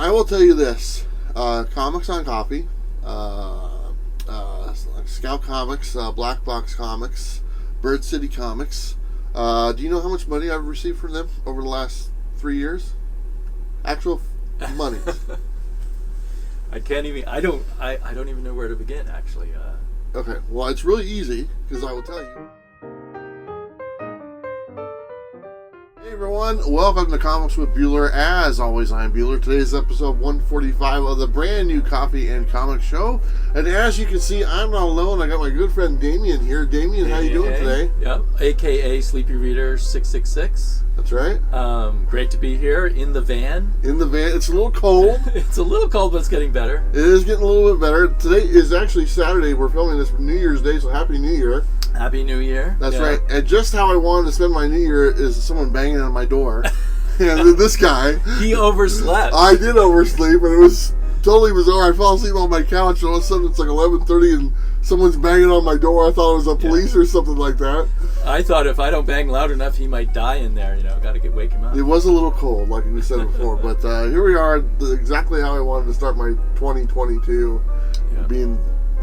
I will tell you this. Comics on Coffee, Scout Comics, Black Box Comics, Bird City Comics. Do you know how much money I've received from them over the last 3 years? Actual money. I don't even know where to begin, actually. Okay, well, it's really easy, because I will tell you. Hey everyone, welcome to Comics with Bueller. As always, I'm Bueller. Today's episode 145 of the brand new Coffee and Comic Show. And as you can see, I'm not alone. I got my good friend Damien here. Damien, how you doing today? Yep, a.k.a. Sleepy Reader 666. That's right. Great to be here in the van. In the van. It's a little cold. It's a little cold, but it's getting better. It is getting a little bit better. Today is actually Saturday. We're filming this for New Year's Day, so Happy New Year. Happy New Year. That's right. And just how I wanted to spend my New Year is someone banging on my door. And this guy. He overslept. I did oversleep, and it was totally bizarre. I fell asleep on my couch, and all of a sudden it's like 11:30, and someone's banging on my door. I thought it was the police or something like that. I thought if I don't bang loud enough, he might die in there. Got to wake him up. It was a little cold, like we said before, but here we are, exactly how I wanted to start my 2022,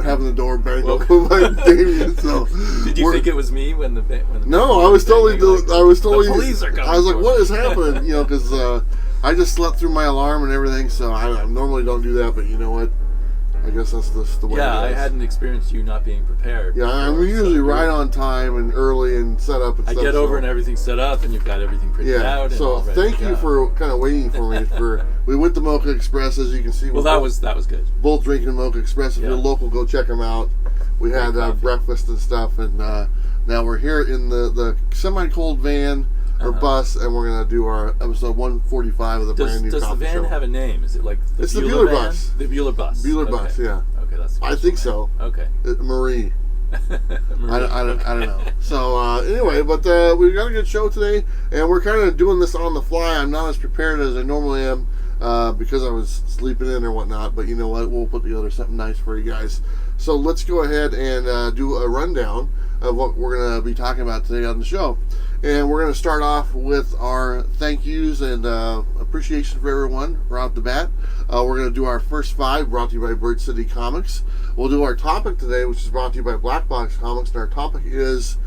having the door banged open by Damien. So did you think it was me when the No, I was totally. The police are coming. I was like, "What is happening?" Because I just slept through my alarm and everything, so I normally don't do that. But you know what? I guess that's just the way. Yeah, it is. I hadn't experienced you not being prepared. Yeah, I'm usually right on time and early and set up. And I get over and everything's set up, and you've got everything printed out. And so thank you for kind of waiting for me. We went to Mocha Express, as you can see. Well, that was good. Both drinking Mocha Express. If you're local, go check them out. We had breakfast and stuff, and now we're here in the semi-cold van or bus, and we're gonna do our episode 145 of the brand new. Does the van show. have a name? Is it like the It's Bueller the Bueller van? bus? The Bueller bus. Bueller bus, yeah. Okay, that's. I think so. Okay. Marie. Marie. I don't know. So anyway, but we've got a good show today, and we're kind of doing this on the fly. I'm not as prepared as I normally am because I was sleeping in or whatnot. But you know what? We'll put together something nice for you guys. So let's go ahead and do a rundown of what we're going to be talking about today on the show. And we're going to start off with our thank yous and appreciation for everyone right off the bat. We're going to do our first 5 brought to you by Bird City Comics. We'll do our topic today, which is brought to you by Black Box Comics. And our topic is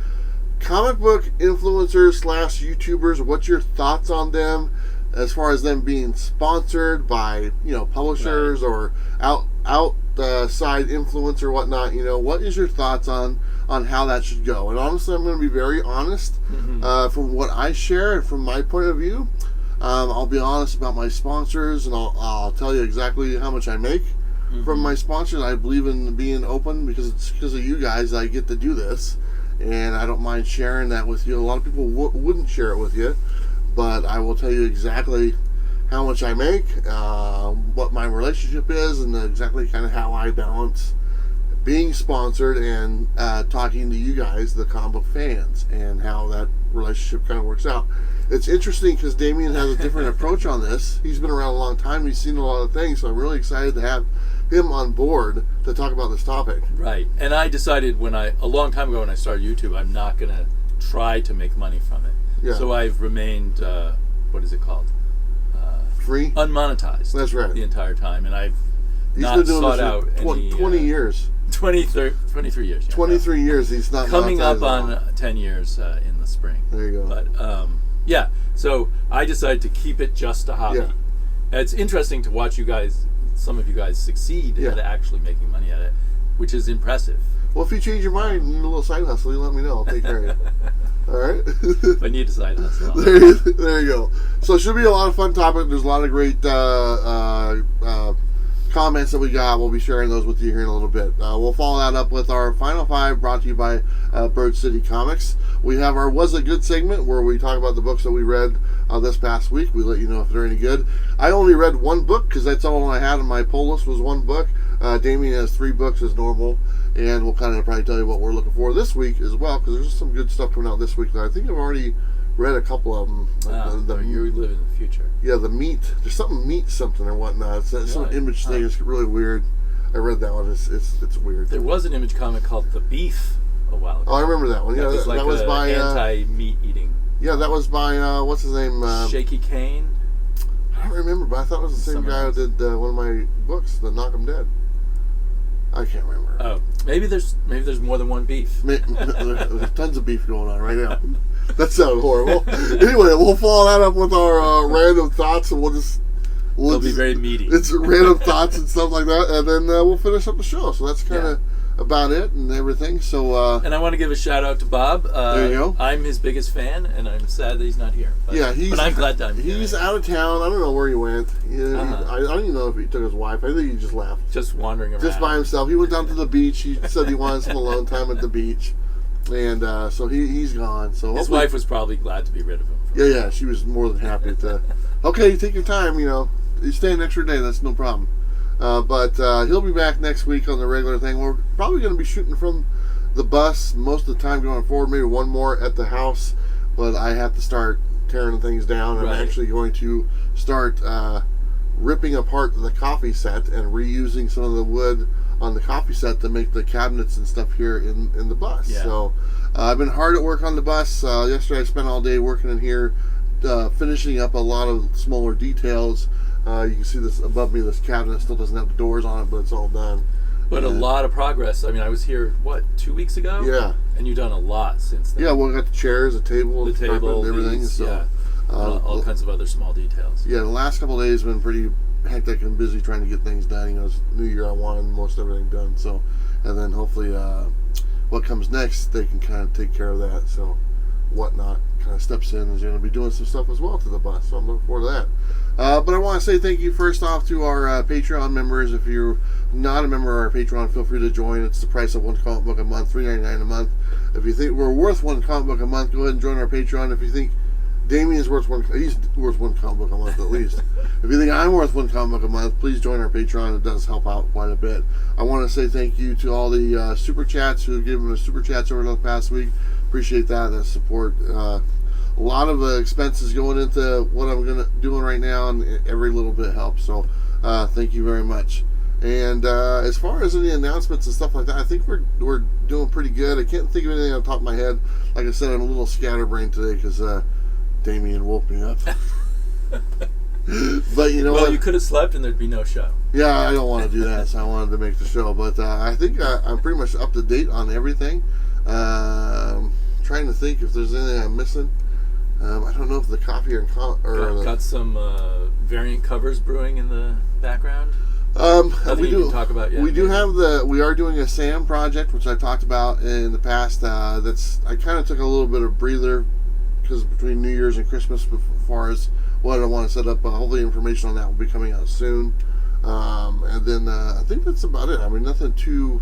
comic book influencers / YouTubers. What's your thoughts on them as far as them being sponsored by publishers or outside influence or whatnot? What is your thoughts on how that should go? And honestly, I'm going to be very honest from what I share and from my point of view. I'll be honest about my sponsors, and I'll tell you exactly how much I make from my sponsors. I believe in being open because it's because of you guys I get to do this, and I don't mind sharing that with you. A lot of people wouldn't share it with you, but I will tell you exactly how much I make, what my relationship is, and exactly kind of how I balance being sponsored and talking to you guys, the comic book fans, and how that relationship kind of works out. It's interesting because Damien has a different approach on this. He's been around a long time. He's seen a lot of things, so I'm really excited to have him on board to talk about this topic. Right. And I decided a long time ago when I started YouTube, I'm not going to try to make money from it. Yeah. So I've remained, what is it called? Free? Unmonetized. That's right. The entire time. And I've He's not been doing sought this out for any... 20 years. 23 years. Yeah, 23 years he's not coming up monetized on 10 years in the spring. There you go. But so I decided to keep it just a hobby. Yeah. It's interesting to watch some of you guys succeed at actually making money at it, which is impressive. Well, if you change your mind and need a little side hustle, you let me know. I'll take care of you. All right? If I need a side hustle. There you go. So it should be a lot of fun topic. There's a lot of great comments that we got. We'll be sharing those with you here in a little bit. We'll follow that up with our final 5 brought to you by Bird City Comics. We have our Was It Good segment where we talk about the books that we read this past week. We let you know if they're any good. I only read 1 book because that's all I had on my pull list was 1 book. Damien has 3 books as normal, and we'll kind of probably tell you what we're looking for this week as well, because there's some good stuff coming out this week that I think I've already read a couple of them. You live in the future. Yeah, the meat. There's something or whatnot. It's some image thing. It's really weird. I read that one. It's weird. There was an image comic called The Beef a while ago. Oh, I remember that one. Yeah, that was by anti-meat eating. Yeah, that was by what's his name? Shaky Kane. I don't remember, but I thought it was the same Someone guy else. who did one of my books, The Knock 'Em Dead. I can't remember. Oh, maybe there's more than one beef. There's tons of beef going on right now. That sounded horrible. Anyway, we'll follow that up with our random thoughts, and It'll be very meaty. It's random thoughts and stuff like that, and then we'll finish up the show. So that's kind of about it and everything. So and I want to give a shout out to Bob. There you go. I'm his biggest fan, and I'm sad that he's not here. But, yeah, but I'm glad that he's out of town. I don't know where he went. I don't even know if he took his wife. I think he just left. Just wandering around. Just by himself. He went down to the beach. He said he wanted some alone time at the beach. And so he's gone. So his wife was probably glad to be rid of him. Yeah, she was more than happy to. Okay, take your time. You stay an extra day. That's no problem. But he'll be back next week on the regular thing. We're probably going to be shooting from the bus most of the time going forward. Maybe one more at the house, but I have to start tearing things down. I'm actually going to start ripping apart the coffee set and reusing some of the wood on the coffee set to make the cabinets and stuff here in the bus. Yeah. So I've been hard at work on the bus. Yesterday I spent all day working in here, finishing up a lot of smaller details. You can see this above me, this cabinet still doesn't have the doors on it, but it's all done. But a lot of progress. I mean, I was here, 2 weeks ago? Yeah. And you've done a lot since then. Yeah, well, we got the chairs, the table, and everything. These, all kinds of other small details. Yeah, the last couple of days have been pretty hectic and busy trying to get things done. It's New Year, I wanted most everything done. So, and then hopefully what comes next, they can kind of take care of that. So, Whatnot kind of steps in and is going to be doing some stuff as well to the bus. So I'm looking forward to that. But I want to say thank you first off to our Patreon members. If you're not a member of our Patreon, feel free to join. It's the price of one comic book a month, $3.99 a month. If you think we're worth one comic book a month, go ahead and join our Patreon. If you think Damien's worth he's worth one comic book a month at least. If you think I'm worth one comic book a month, please join our Patreon. It does help out quite a bit. I want to say thank you to all the super chats who have given us super chats over the past week. Appreciate that support. A lot of expenses going into what I'm doing right now, and every little bit helps. So thank you very much. And as far as any announcements and stuff like that, I think we're doing pretty good. I can't think of anything on the top of my head. Like I said, I'm a little scatterbrained today because Damien woke me up. But you know what? Well, you could have slept and there'd be no show. Yeah, I don't want to do that, so I wanted to make the show. But I think I'm pretty much up to date on everything. Trying to think if there's anything I'm missing. I don't know if the coffee got some variant covers brewing in the background. We do talk about yet. We are doing a SAM project, which I talked about in the past. I kind of took a little bit of breather because between New Year's and Christmas, as far as what I want to set up. Hopefully, information on that will be coming out soon. And then I think that's about it. I mean, nothing too.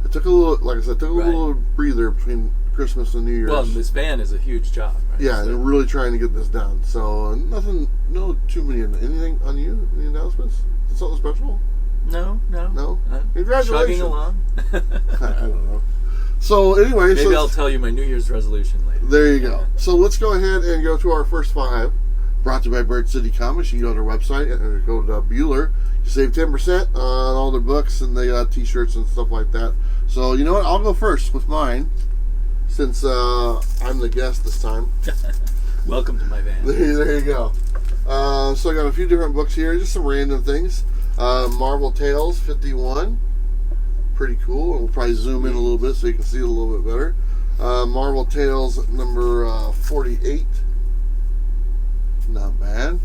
It took a little, like I said, little breather between Christmas and New Year's. Well, this van is a huge job, right? Yeah, so. And really trying to get this done. So no too many. Anything on you? Any announcements? Something special? No. Congratulations. Chugging along. I don't know. So anyway, maybe I'll tell you my New Year's resolution later. There you go. So let's go ahead and go to our first 5. Brought to you by Bird City Comics. You can go to their website and go to Bueller. You save 10% on all their books, and they got T-shirts and stuff like that. So you know what? I'll go first with mine, since I'm the guest this time. Welcome to my van. There you go. So I got a few different books here, just some random things. Marvel Tales 51. Pretty cool. We'll probably zoom in a little bit so you can see it a little bit better. Marvel Tales number 48. Not bad.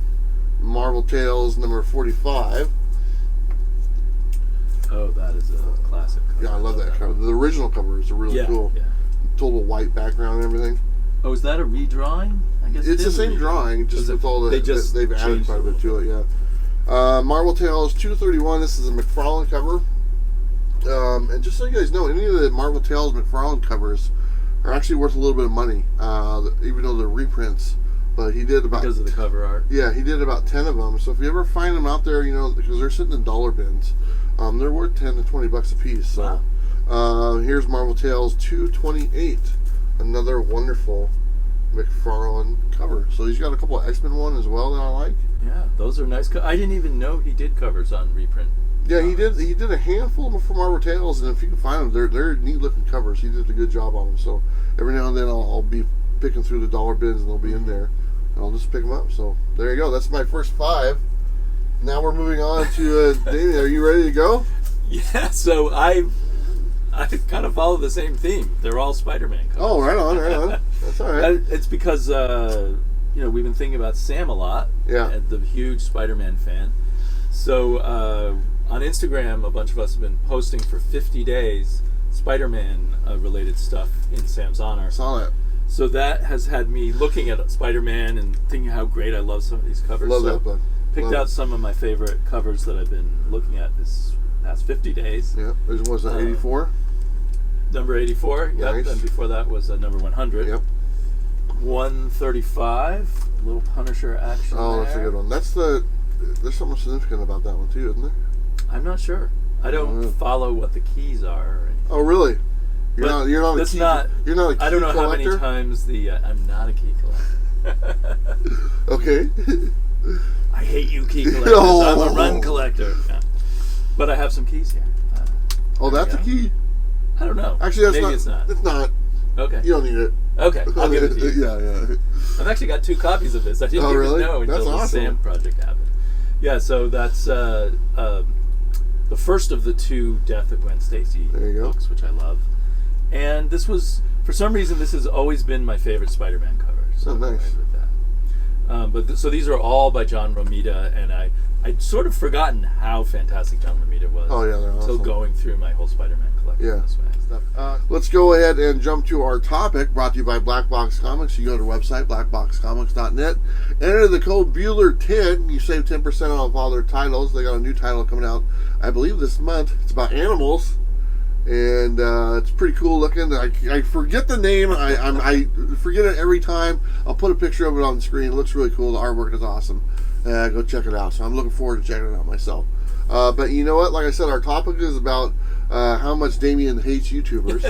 Marvel Tales number 45. Oh, that is a classic cover. Yeah, I love that cover. The original cover is really cool. Yeah. Total white background and everything. Oh, is that a redrawing? I guess it's the same drawing, just with all the they've added quite a bit to it. Yeah. Marvel Tales 231. This is a McFarlane cover. And just so you guys know, any of the Marvel Tales McFarlane covers are actually worth a little bit of money, even though they're reprints. But he did about, because of the cover art. Yeah, he did about 10 of them. So if you ever find them out there, because they're sitting in dollar bins, they're worth $10 to $20 a piece. So here's Marvel Tales 228, another wonderful McFarlane cover. So he's got a couple of X-Men one as well that I like. Yeah, those are nice. I didn't even know he did covers on reprint. Yeah, he did. He did a handful for Marvel Tales, and if you can find them, they're neat looking covers. He did a good job on them. So every now and then I'll be picking through the dollar bins, and they'll be in there, and I'll just pick them up. So there you go. That's my first 5. now we're moving on to Damien. Are you ready to go? Yeah, so I kind of follow the same theme. They're all Spider-Man covers. Oh, right on. That's all right. It's because we've been thinking about Sam a lot. Yeah. And the huge Spider-Man fan. So on Instagram, a bunch of us have been posting for 50 days Spider-Man related stuff in Sam's honor. Saw that. So that has had me looking at Spider-Man and thinking how great I love some of these covers. Love that book. Picked out some of my favorite covers that I've been looking at this past 50 days. Yeah. Was that 84? Number 84. Yep. Nice. And before that was number 100. Yep. 135. A little Punisher action. Oh, that's a there. good one. There's something significant about that one too, isn't there? I'm not sure. I don't follow what the keys are. Or anything. Oh, really? You're But not that's a key, not. You're not a key I don't know collector? how many times I'm not a key collector. Okay. I hate you key collectors. Oh. I'm a run collector. Yeah. But I have some keys here. Oh, that's a key? I don't know. Actually, that's Maybe not. it's not. It's not. Okay. You don't need it. Okay, I'll give it to you. Yeah. I've actually got 2 copies of this. I didn't Oh, even really? know until That's the awesome. Sam project happened. Yeah, so that's the first of the 2 Death of Gwen Stacy There you go. books, which I love. And this was, for some reason, this has always been my favorite Spider-Man cover. So Oh, nice. I'm glad with that. So these are all by John Romita, and I'd sort of forgotten how fantastic John Romita was. Oh, yeah, they're Until awesome. going through my whole Spider-Man collection Yeah. this way. Let's go ahead and jump to our topic, brought to you by Black Box Comics. You go to our website, blackboxcomics.net. Enter the code Bueller10. You save 10% off all their titles. They got a new title coming out, I believe, this month. It's about animals. And it's pretty cool looking. I forget the name. I forget it every time. I'll put a picture of it on the screen. It looks really cool. The artwork is awesome. Go check it out. So I'm looking forward to checking it out myself. But you know what? Like I said, our topic is about how much Damien hates YouTubers.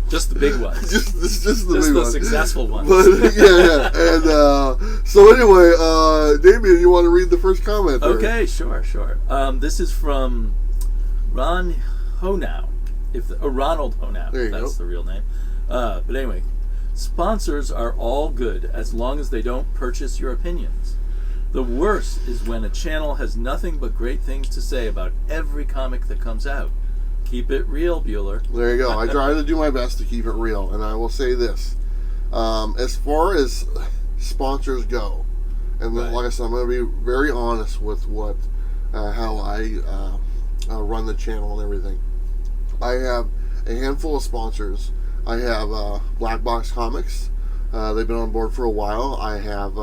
Just the big ones. just the big the ones. successful ones. But, yeah. And so anyway, Damien, you want to read the first comment there? Okay, sure. This is from Ron Honow. Ronald Honow. There you That's go. the real name. But anyway, sponsors are all good as long as they don't purchase your opinions. The worst is when a channel has nothing but great things to say about every comic that comes out. Keep it real, Bueller. There you go. I try to do my best to keep it real, and I will say this: as far as sponsors go, and Right. like I said, I'm going to be very honest with how I run the channel and everything. I have a handful of sponsors. I have Black Box Comics. They've been on board for a while. I have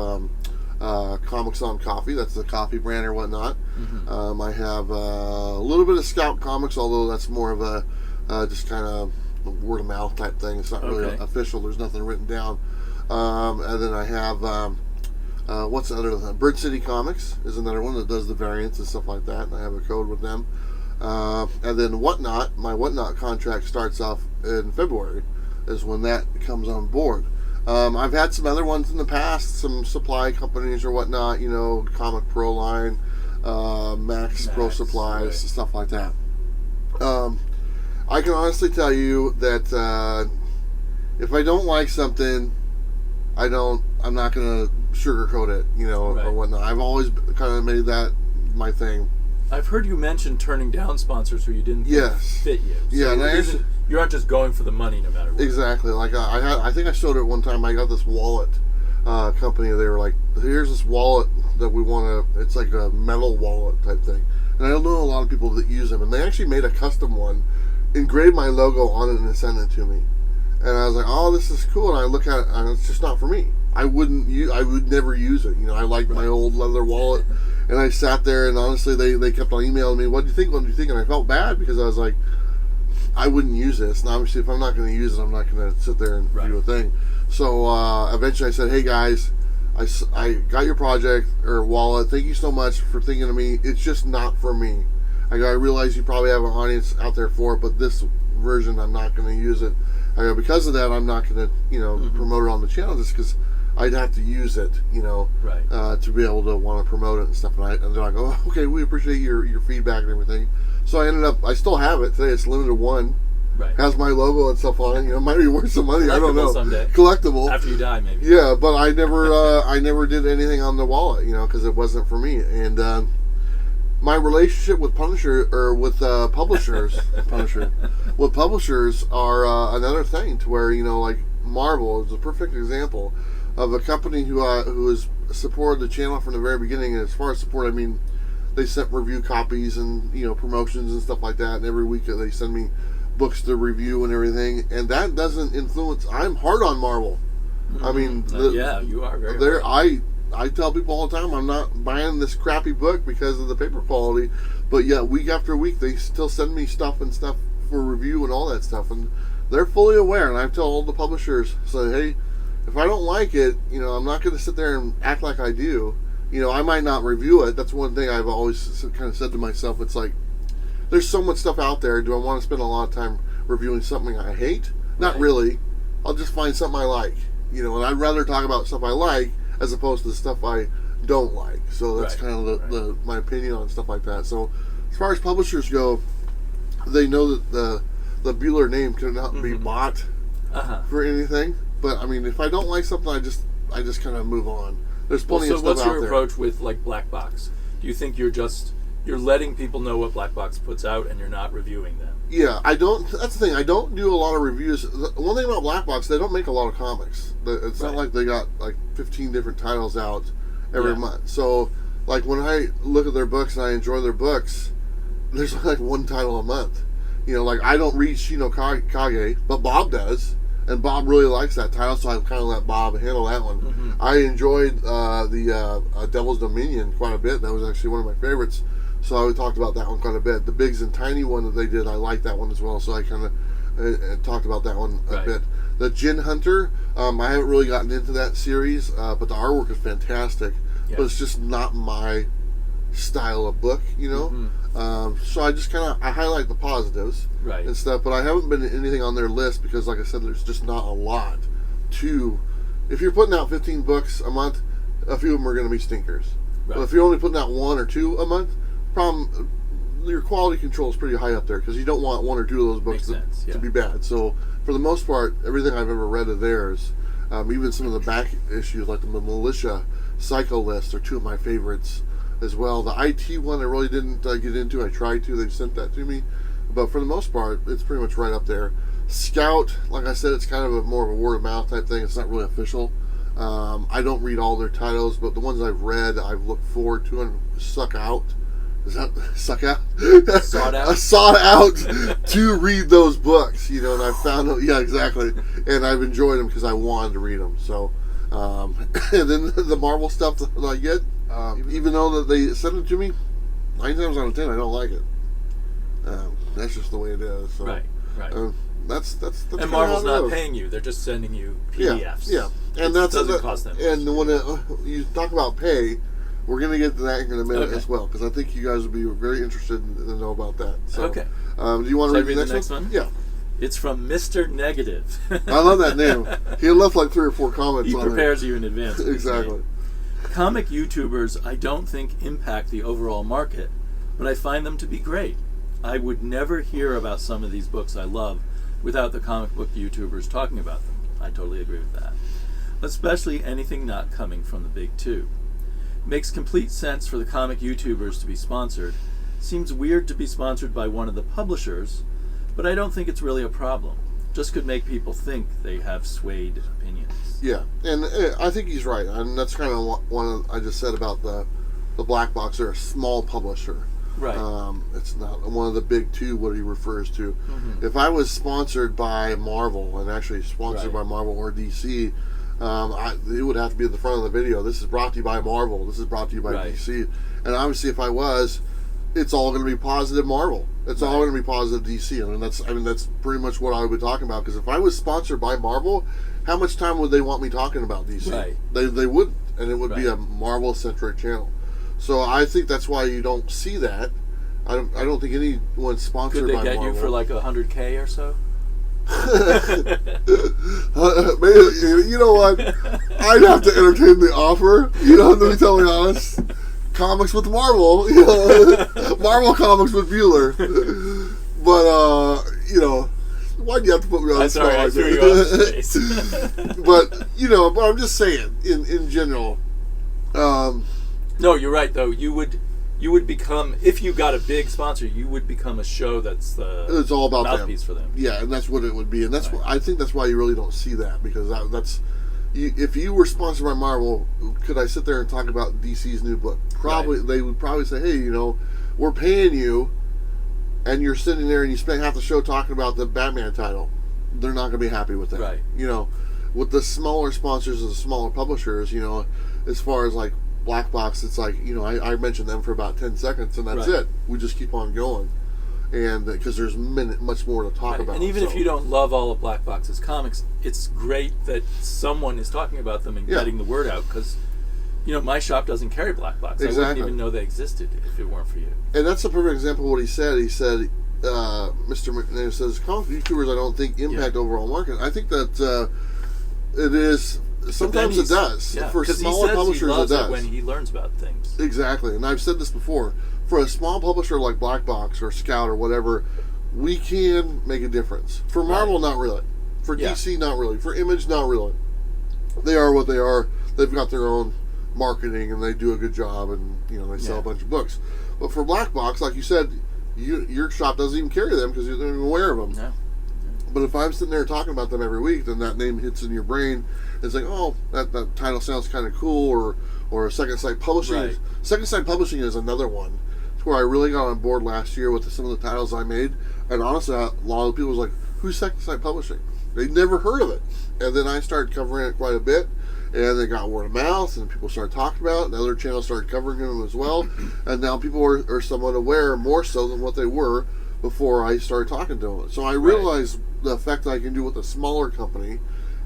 Comics on Coffee. That's the coffee brand or whatnot. Mm-hmm. I have a little bit of Scout Comics, although that's more of a just kind of word of mouth type thing. It's not really Okay. official. There's nothing written down. And then I have what's the other? Bird City Comics is another one that does the variants and stuff like that. And I have a code with them. And then Whatnot, my Whatnot contract starts off in February, is when that comes on board. I've had some other ones in the past, some supply companies or whatnot, Comic Pro line, Max Pro Supplies, right. stuff like that. I can honestly tell you that if I don't like something, I'm not going to sugarcoat it, Right. or whatnot. I've always kind of made that my thing. I've heard you mention turning down sponsors who you didn't think Yes. fit you. So Yeah, and I you aren't just going for the money no matter what. Exactly. Like I think I showed it one time. I got this wallet company. They were like, "Here's this wallet that we want to." It's like a metal wallet type thing. And I don't know a lot of people that use them. And they actually made a custom one, engraved my logo on it, and sent it to me. And I was like, "Oh, this is cool." And I look at it, and it's just not for me. I would never use it. I liked my old leather wallet. And I sat there, and honestly, they kept on emailing me, "What do you think? What do you think?" And I felt bad because I was like, I wouldn't use this. And obviously, if I'm not going to use it, I'm not going to sit there and do a thing. So eventually I said, "Hey guys, I got your project or wallet. Thank you so much for thinking of me. It's just not for me. I realize you probably have an audience out there for it, but this version, I'm not going to use it. Because of that, I'm not going to, promote it on the channel just because I'd have to use it, Right. to be able to want to promote it and stuff." And they're like, "Oh, okay, we appreciate your feedback and everything." So I still have it today. It's limited one. Right. Has my logo and stuff on it. It might be worth some money. I don't know. Someday. Collectible. After you die, maybe. Yeah, but I never did anything on the wallet, because it wasn't for me. And my relationship with publishers are another thing. To where like Marvel is a perfect example of a company who has supported the channel from the very beginning. And as far as support, I mean, they sent review copies and promotions and stuff like that. And every week they send me books to review and everything, and that doesn't influence. I'm hard on Marvel. I mean, you are very hard. I tell people all the time I'm not buying this crappy book because of the paper quality, but yet week after week they still send me stuff for review and all that stuff, and they're fully aware. And I tell all the publishers, say, hey, if I don't like it, I'm not going to sit there and act like I do. I might not review it. That's one thing I've always kind of said to myself. It's like, there's so much stuff out there. Do I want to spend a lot of time reviewing something I hate? Not really. I'll just find something I like. And I'd rather talk about stuff I like as opposed to the stuff I don't like. So that's kind of my opinion on stuff like that. So as far as publishers go, they know that the Bueller name cannot be bought for anything. But I mean, if I don't like something, I just kind of move on. There's plenty of stuff out there. So what's your approach with like Black Box? Do you think you're letting people know what Black Box puts out and you're not reviewing them? Yeah, I don't. That's the thing. I don't do a lot of reviews. The one thing about Black Box, they don't make a lot of comics. It's not like they got like 15 different titles out every month. So, like when I look at their books and I enjoy their books, there's like one title a month. Like I don't read Shino Kage, but Bob does, and Bob really likes that title, so I kind of let Bob handle that one. Mm-hmm. I enjoyed the Devil's Dominion quite a bit. That was actually one of my favorites. So I talked about that one quite a bit. The Biggs and Tiny one that they did, I liked that one as well. So I kind of talked about that one a bit. The Gin Hunter, I haven't really gotten into that series, but the artwork is fantastic. Yeah. But it's just not my style of book, Mm-hmm. So I just I highlight the positives and stuff. But I haven't been anything on their list because, like I said, there's just not a lot to. If you're putting out 15 books a month, a few of them are going to be stinkers. Right. But if you're only putting out 1 or 2 a month, your quality control is pretty high up there because you don't want 1 or 2 of those books to be bad. So for the most part, everything I've ever read of theirs, even some of the back issues like the Militia Psycho List are 2 of my favorites as well. The IT one I really didn't get into. I tried to. They sent that to me. But for the most part, it's pretty much right up there. Scout, like I said, it's kind of more of a word of mouth type thing. It's not really official. I don't read all their titles, but the ones I've read, I've looked forward to and suck out. Is that suck out? Sought out. Sought out to read those books, and I found out, exactly. And I've enjoyed them because I wanted to read them. So, and then the Marvel stuff that I get, even though that they send it to me, 9 times out of 10 I don't like it. That's just the way it is. So, right. That's and Marvel's not paying you; they're just sending you PDFs. Yeah, and that doesn't cost them. And when you talk about pay, we're going to get to that in a minute as well, because I think you guys would be very interested to know about that. So, okay. Do you want to read the next one? Yeah. It's from Mr. Negative. I love that name. He left like 3 or 4 comments on it. He prepares you in advance. Exactly. Comic YouTubers I don't think impact the overall market, but I find them to be great. I would never hear about some of these books I love without the comic book YouTubers talking about them. I totally agree with that. Especially anything not coming from the big 2. Makes complete sense for the comic YouTubers to be sponsored. Seems weird to be sponsored by one of the publishers, but I don't think it's really a problem. Just could make people think they have swayed opinions. Yeah, and I think he's right. And that's kind of one I just said about the Black Box. They're a small publisher. Right. It's not one of the big 2, what he refers to. Mm-hmm. If I was sponsored by Marvel, and actually sponsored by Marvel or DC, it would have to be at the front of the video. This is brought to you by Marvel. This is brought to you by DC. And obviously, if I was, it's all going to be positive Marvel. It's all going to be positive DC. That's pretty much what I would be talking about. Because if I was sponsored by Marvel, how much time would they want me talking about DC? Right. They wouldn't, and it would be a Marvel-centric channel. So I think that's why you don't see that. I don't think anyone's sponsored by Marvel. Could they get you for like $100K or so? You know what? I'd have to entertain the offer. To be totally honest. Comics with Marvel. Marvel comics with Bueller. But Why'd you have to put me on the spot? Sorry, I threw you off the space. But I'm just saying, in general. No, you're right though. You would become, if you got a big sponsor, you would become a show that's it's all about mouthpiece them. for them. Yeah, and that's what it would be, and that's I think that's why you really don't see that, because that's if you were sponsored by Marvel, could I sit there and talk about DC's new book? Probably. Right. They would probably say, hey, we're paying you, and you're sitting there and you spend half the show talking about the Batman title. They're not going to be happy with that. Right. With the smaller sponsors and the smaller publishers, as far as like Black Box, it's like, I mentioned them for about 10 seconds and that's it. We just keep on going. And because there's much more to talk about. And even if you don't love all of Black Box's comics, it's great that someone is talking about them and getting the word out, because my shop doesn't carry Black Box. Exactly. I wouldn't even know they existed if it weren't for you. And that's a perfect example of what he said. He said, Mr. McNair says, comic YouTubers I don't think impact overall market. I think that it is. Sometimes it does. Yeah, for smaller publishers, he loves it does. It when he learns about things. Exactly. And I've said this before. For a small publisher like Black Box or Scout or whatever, we can make a difference. For Marvel, not really. For DC, not really. For Image, not really. They are what they are. They've got their own marketing and they do a good job, and they sell a bunch of books. But for Black Box, like you said, your shop doesn't even carry them because you're not even aware of them. No. But if I'm sitting there talking about them every week, then that name hits in your brain. It's like, oh, that title sounds kind of cool, or Second Sight Publishing. Right. Second Sight Publishing is another one. It's where I really got on board last year with some of the titles I made. And honestly, a lot of people was like, who's Second Sight Publishing? They'd never heard of it. And then I started covering it quite a bit. And they got word of mouth, and people started talking about it, and other channels started covering them as well. And now people are somewhat aware, more so than what they were before I started talking to them. So I realized the effect I can do with a smaller company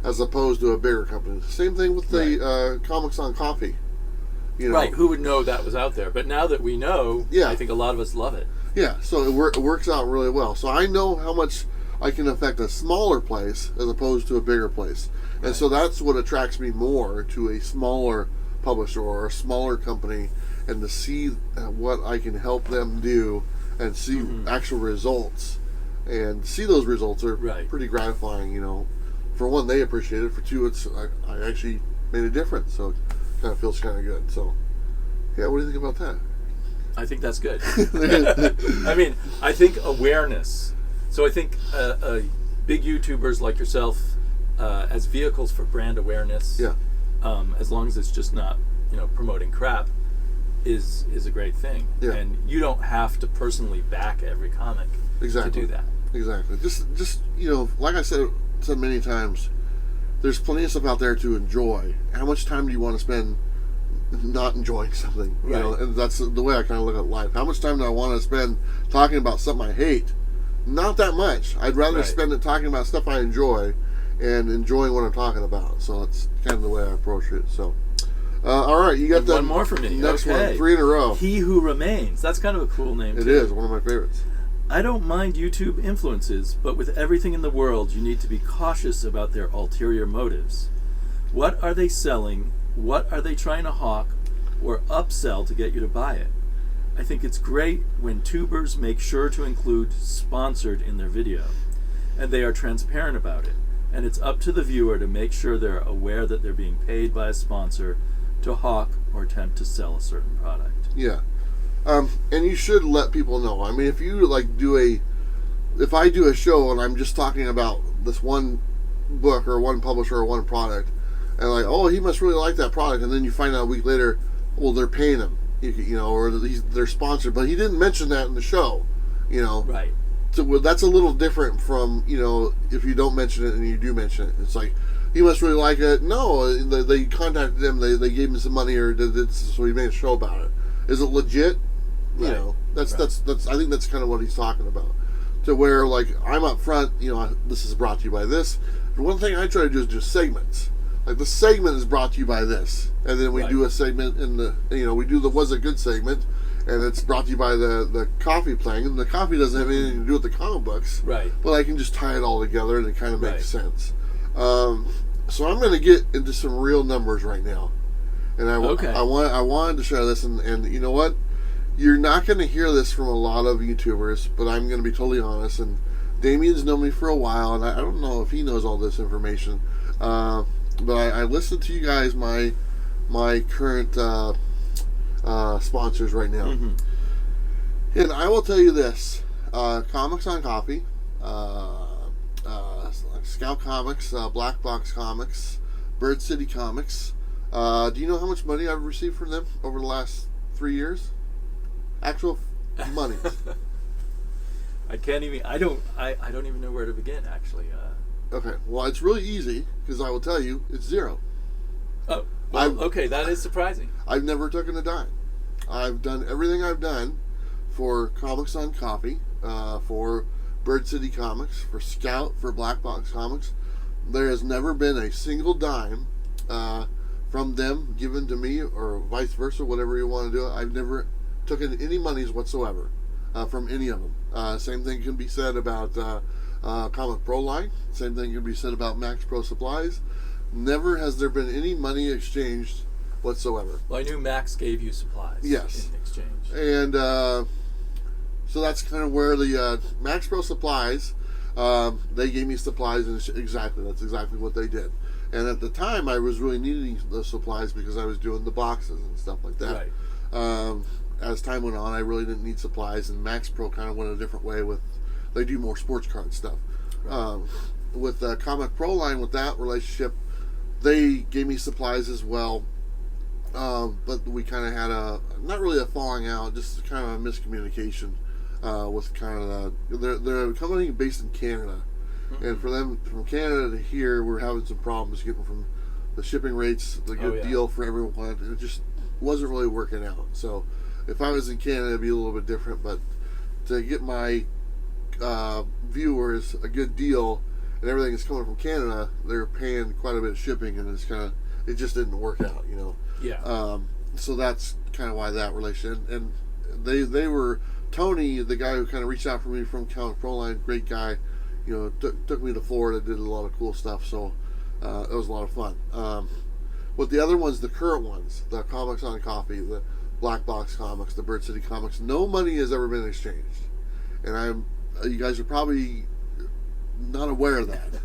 as opposed to a bigger company. Same thing with the Comics on Coffee. Right, who would know that was out there? But now that we know, I think a lot of us love it. Yeah, so it works out really well. So I know how much I can affect a smaller place as opposed to a bigger place. And so that's what attracts me more to a smaller publisher or a smaller company, and to see what I can help them do and see actual results. And see those results are pretty gratifying, For one, they appreciate it. For two, I actually made a difference. So it kind of feels kind of good. So, yeah, what do you think about that? I think that's good. I mean, I think awareness. So I think big YouTubers like yourself, as vehicles for brand awareness, as long as it's just not, promoting crap, is a great thing. Yeah. And you don't have to personally back every comic to do that. Exactly. Just like I said many times, there's plenty of stuff out there to enjoy. How much time do you want to spend not enjoying something? And that's the way I kind of look at life. How much time do I want to spend talking about something I hate? Not that much. I'd rather spend it talking about stuff I enjoy and enjoying what I'm talking about. So that's kind of the way I approach it. So, all right, you got that. One more for me. Next one, 3 in a row. He Who Remains. That's kind of a cool name. It is one of my favorites. I don't mind YouTube influences, but with everything in the world, you need to be cautious about their ulterior motives. What are they selling? What are they trying to hawk or upsell to get you to buy it? I think it's great when tubers make sure to include sponsored in their video, and they are transparent about it. And it's up to the viewer to make sure they're aware that they're being paid by a sponsor to hawk or attempt to sell a certain product. Yeah. And you should let people know. I mean, if you if I do a show and I'm just talking about this one book or one publisher or one product, and oh, he must really like that product, and then you find out a week later, well, they're paying him, or they're sponsored, but he didn't mention that in the show, Right. So that's a little different from, if you don't mention it and you do mention it. It's like, he must really like it. No, they contacted him, they gave him some money, or did this, so he made a show about it. Is it legit? That's I think that's kind of what he's talking about. To where I'm up front, this is brought to you by this. And one thing I try to do is just segments. The segment is brought to you by this, and then we do a segment in the we do the Was It Good segment, and it's brought to you by the coffee playing, and the coffee doesn't have anything to do with the comic books. Right. But I can just tie it all together, and it kind of makes sense. So I'm going to get into some real numbers right now, and I wanted to share this, and you know what? You're not going to hear this from a lot of YouTubers, but I'm going to be totally honest, and Damien's known me for a while, and I don't know if he knows all this information. But I listened to you guys, my current sponsors right now. Mm-hmm. And I will tell you this. Comics on Coffee, Scout Comics, Black Box Comics, Bird City Comics. Do you know how much money I've received from them over the last 3 years? Actual money. I can't even. I don't even know where to begin. Actually. Okay. Well, it's really easy because I will tell you it's zero. Oh. Well, okay. That is surprising. I've never taken a dime. I've done everything I've done for Comics on Coffee, for Bird City Comics, for Scout, for Black Box Comics. There has never been a single dime from them given to me, or vice versa, whatever you want to do. I've never taken any monies whatsoever from any of them. Same thing can be said about Comic Pro Line. Same thing can be said about Max Pro Supplies. Never has there been any money exchanged whatsoever. Well, I knew Max gave you supplies. Yes. In exchange. And so that's kind of where the Max Pro Supplies, they gave me supplies, and that's exactly what they did. And at the time, I was really needing the supplies because I was doing the boxes and stuff like that. Right. As time went on, I really didn't need supplies, and Max Pro kind of went a different way they do more sports card stuff. Right. With Comic Pro Line, with that relationship, they gave me supplies as well. But we kind of had not really a falling out, just kind of a miscommunication with kind of they're a company based in Canada, Mm-hmm. and for them from Canada to here, we're having some problems getting from the shipping rates, the good deal for everyone. It just wasn't really working out. So if I was in Canada, it'd be a little bit different. But to get my viewers a good deal, and everything is coming from Canada, they're paying quite a bit of shipping, and it just didn't work out, you know. Yeah. So that's kind of why that relation, and they were Tony, the guy who kind of reached out for me from Comic Pro Line, great guy, you know, took me to Florida, did a lot of cool stuff, so it was a lot of fun. With the other ones, the current ones, the Comics on Coffee, the Black Box Comics, the Bird City Comics, no money has ever been exchanged, and you guys are probably not aware of that.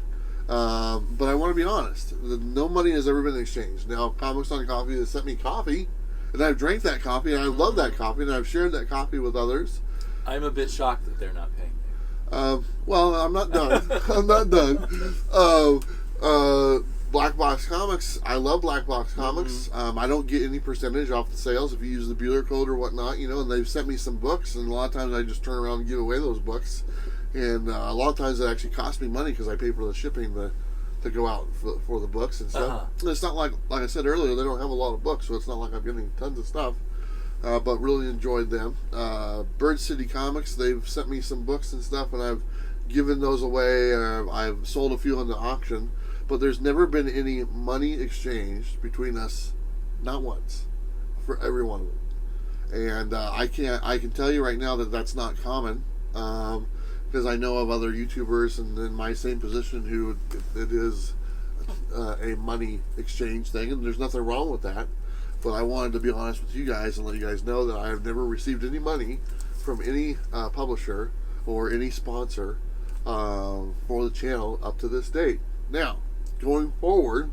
But I want to be honest. No money has ever been exchanged. Now, Comics on Coffee has sent me coffee, and I've drank that coffee, and I love that coffee, and I've shared that coffee with others. I'm a bit shocked that they're not paying you. Well, I'm not done. I'm not done. Black Box Comics, I love Black Box Comics. Mm-hmm. I don't get any percentage off the sales if you use the Bueller code or whatnot, you know, and they've sent me some books, and a lot of times I just turn around and give away those books. And a lot of times it actually costs me money because I pay for the shipping to go out for the books and stuff. Uh-huh. And it's not like I said earlier, they don't have a lot of books, so it's not like I'm getting tons of stuff. But really enjoyed them. Bird City Comics, they've sent me some books and stuff, and I've given those away. I've sold a few on the auction, but there's never been any money exchanged between us, not once, for every one of them. And I can tell you right now that that's not common. Because I know of other YouTubers and in my same position who it is a money exchange thing, and there's nothing wrong with that. But I wanted to be honest with you guys and let you guys know that I have never received any money from any publisher or any sponsor for the channel up to this date. Now, going forward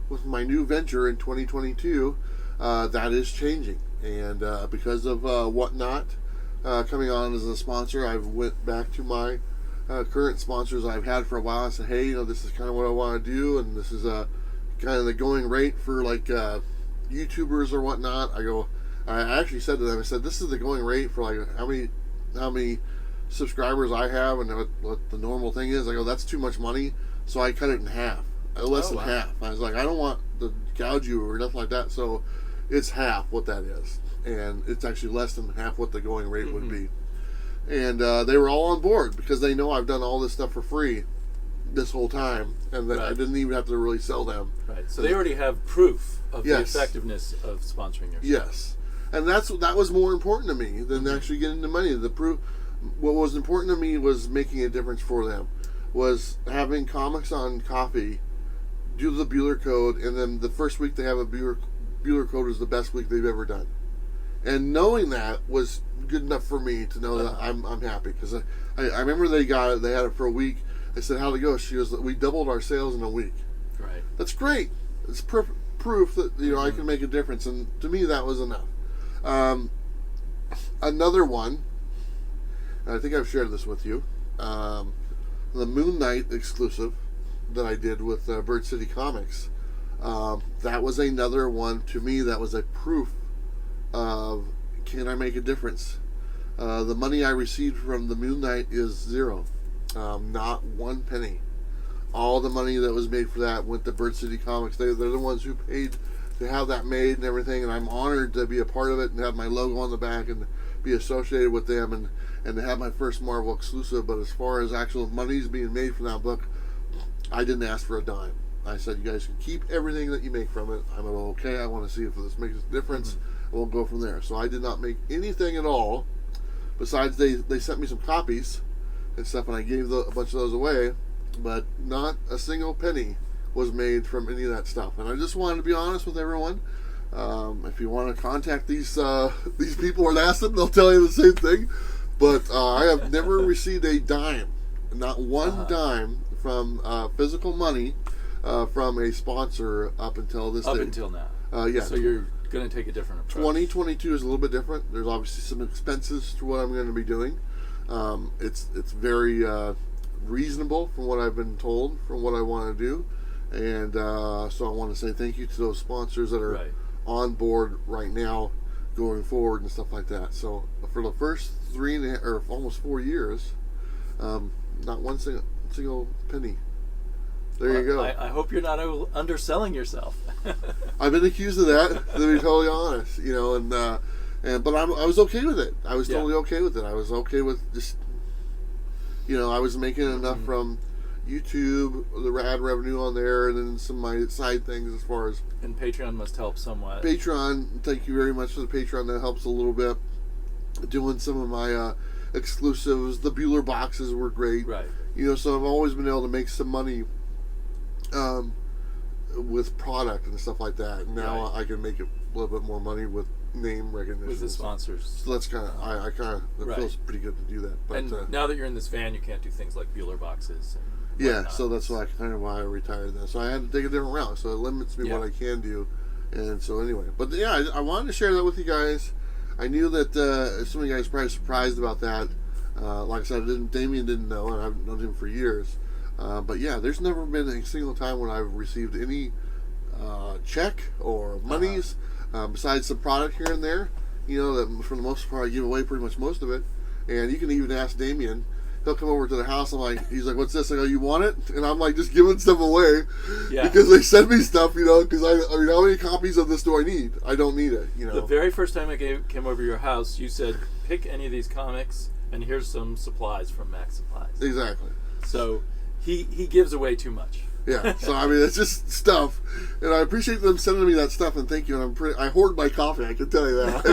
with my new venture in 2022, that is changing, and because of Whatnot coming on as a sponsor, I went back to my current sponsors I've had for a while and said, hey, you know, this is kind of what I want to do, and this is kind of the going rate for like YouTubers or whatnot. I actually said to them, I said, this is the going rate for like how many subscribers I have and what the normal thing is. I go, that's too much money, so I cut it in half, less than half. I was like, I don't want to gouge you or nothing like that, so it's half what that is. And it's actually less than half what the going rate would be. And they were all on board because they know I've done all this stuff for free this whole time, and that I didn't even have to really sell them. Right. So they already have proof of the effectiveness of sponsoring your show. Yes. And that was more important to me than actually getting the money. The proof. What was important to me was making a difference for them. Was having Comics on Coffee do the Bueller code, and then the first week they have a Bueller code is the best week they've ever done. And knowing that was good enough for me to know that I'm happy, because I remember they got it. They had it for a week. I said, "How'd it go?" She goes, "We doubled our sales in a week." Right. That's great. It's proof that I can make a difference, and to me that was enough. Another one, and I think I've shared this with you, the Moon Knight exclusive that I did with Bird City Comics. That was another one to me that was a proof of, can I make a difference? The money I received from the Moon Knight is zero, not one penny. All the money that was made for that went to Bird City Comics. They're the ones who paid to have that made and everything, and I'm honored to be a part of it and have my logo on the back and be associated with them, and to have my first Marvel exclusive. But as far as actual monies being made from that book, I didn't ask for a dime. I said, you guys can keep everything that you make from it. I'm okay. I want to see if this makes a difference. And we'll go from there. So I did not make anything at all. Besides, they sent me some copies and stuff, and I gave a bunch of those away. But not a single penny was made from any of that stuff. And I just wanted to be honest with everyone. If you want to contact these people and ask them, they'll tell you the same thing. But I have never received a dime, not one dime from physical money from a sponsor up until this day. Up until now. Yeah. So you're going to take a different approach. 2022 is a little bit different. There's obviously some expenses to what I'm going to be doing. It's very reasonable from what I've been told, from what I want to do. And so I want to say thank you to those sponsors that are on board right now, going forward and stuff like that. So for the first 3.5 or almost 4 years, not one single penny. There you go. I hope you're not underselling yourself. I've been accused of that, to be totally honest. But I was okay with it. I was totally okay with it. I was okay with just, I was making enough from YouTube, the ad revenue on there, and then some of my side things as far as. And Patreon must help somewhat. Patreon, thank you very much for the Patreon. That helps a little bit. Doing some of my exclusives, the Bueller boxes were great. Right. So I've always been able to make some money with product and stuff like that. Now I can make a little bit more money with name recognition. With the sponsors. So that's kind of, it feels pretty good to do that. But, and now that you're in this van, you can't do things like Bueller boxes. And yeah, so that's why I retired that. So I had to take a different route. So it limits me what I can do. And so anyway, but yeah, I wanted to share that with you guys. I knew that some of you guys are probably surprised about that. Like I said, Damien didn't know, and I've known him for years. But yeah, there's never been a single time when I've received any check or monies besides some product here and there. That for the most part I give away pretty much most of it. And you can even ask Damien. He'll come over to the house. He's like, "What's this?" I go, "You want it?" And I'm like, just giving stuff away because they send me stuff. Because I mean, how many copies of this do I need? I don't need it. The very first time I came over to your house, you said, "Pick any of these comics, and here's some supplies from Max Supplies." Exactly. So he gives away too much. Yeah. So I mean, it's just stuff, and I appreciate them sending me that stuff, and thank you. And I hoard my coffee. I can tell you that.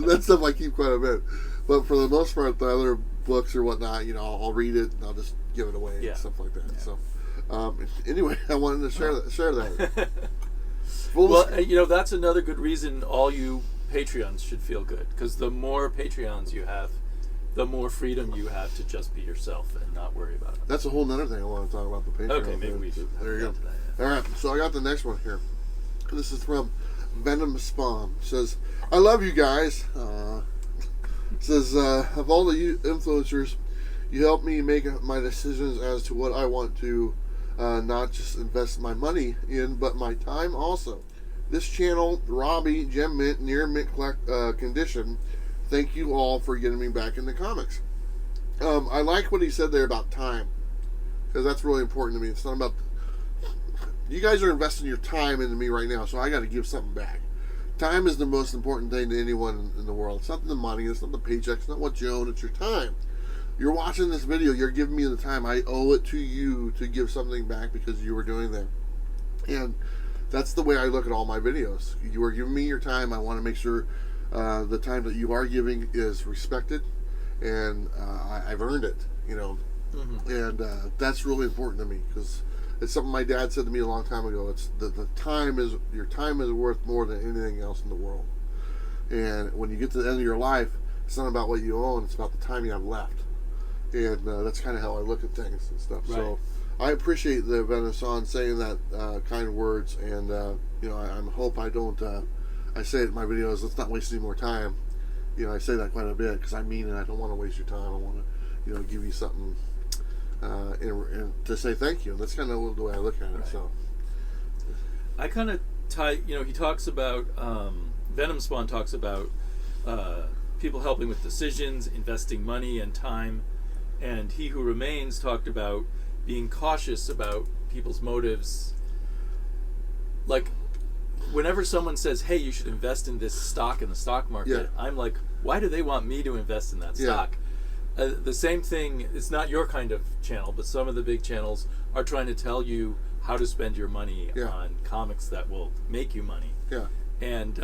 That stuff I keep quite a bit. But for the most part, the other books or whatnot, I'll read it and I'll just give it away and stuff like that. Yeah. So, anyway, I wanted to share that. Well, that's another good reason all you Patreons should feel good, because the more Patreons you have, the more freedom you have to just be yourself and not worry about it. That's a whole nother thing I want to talk about, the Patreon. Okay, maybe we should. There you go. All right, so I got the next one here. This is from Venom Spawn. It says, "I love you guys." Says, of all the influencers, you help me make my decisions as to what I want to not just invest my money in, but my time also. This channel, Robbie, Gem Mint, near mint condition. Thank you all for getting me back into comics. I like what he said there about time, because that's really important to me. It's not about, you guys are investing your time into me right now, so I got to give something back. Time is the most important thing to anyone in the world. It's not the money, it's not the paycheck, it's not what you own, it's your time. You're watching this video, you're giving me the time. I owe it to you to give something back because you were doing that. And that's the way I look at all my videos. You are giving me your time. I want to make sure the time that you are giving is respected, and I've earned it, And that's really important to me, because it's something my dad said to me a long time ago. It's the time is, your time is worth more than anything else in the world. And when you get to the end of your life, it's not about what you own; it's about the time you have left. And that's kind of how I look at things and stuff. Right. So I appreciate the Venezuelan saying that kind words, and I hope I don't. I say it in my videos. Let's not waste any more time. I say that quite a bit because I mean it. I don't want to waste your time. I want to, give you something and to say thank you. And that's kind of the way I look at it. Right. So I kind of tie. He talks about Venom Spawn talks about people helping with decisions, investing money and time, and He Who Remains talked about being cautious about people's motives. Like, whenever someone says, hey, you should invest in this stock in the stock market, I'm like, why do they want me to invest in that stock? The same thing, it's not your kind of channel, but some of the big channels are trying to tell you how to spend your money on comics that will make you money. Yeah. And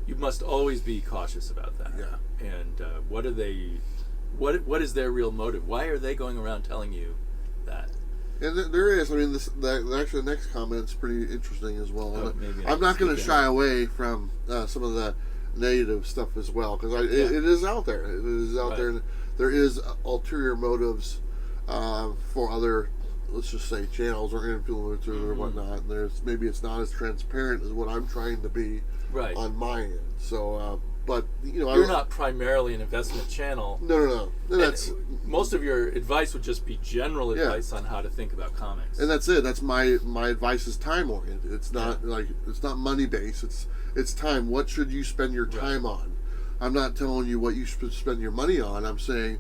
you must always be cautious about that. Yeah. And what is their real motive? Why are they going around telling you that? And there is. I mean, actually the next comment's pretty interesting as well. Oh, I'm not going to shy away from some of the negative stuff as well, because it is out there. It is out there, and there is ulterior motives for other, let's just say, channels or influencers or whatnot. Maybe it's not as transparent as what I'm trying to be on my end. So, but you're not primarily an investment channel. No. That's most of your advice would just be general advice on how to think about comics. And that's it. That's my advice is time oriented. It's not it's not money based. It's time. What should you spend your time on? I'm not telling you what you should spend your money on. I'm saying,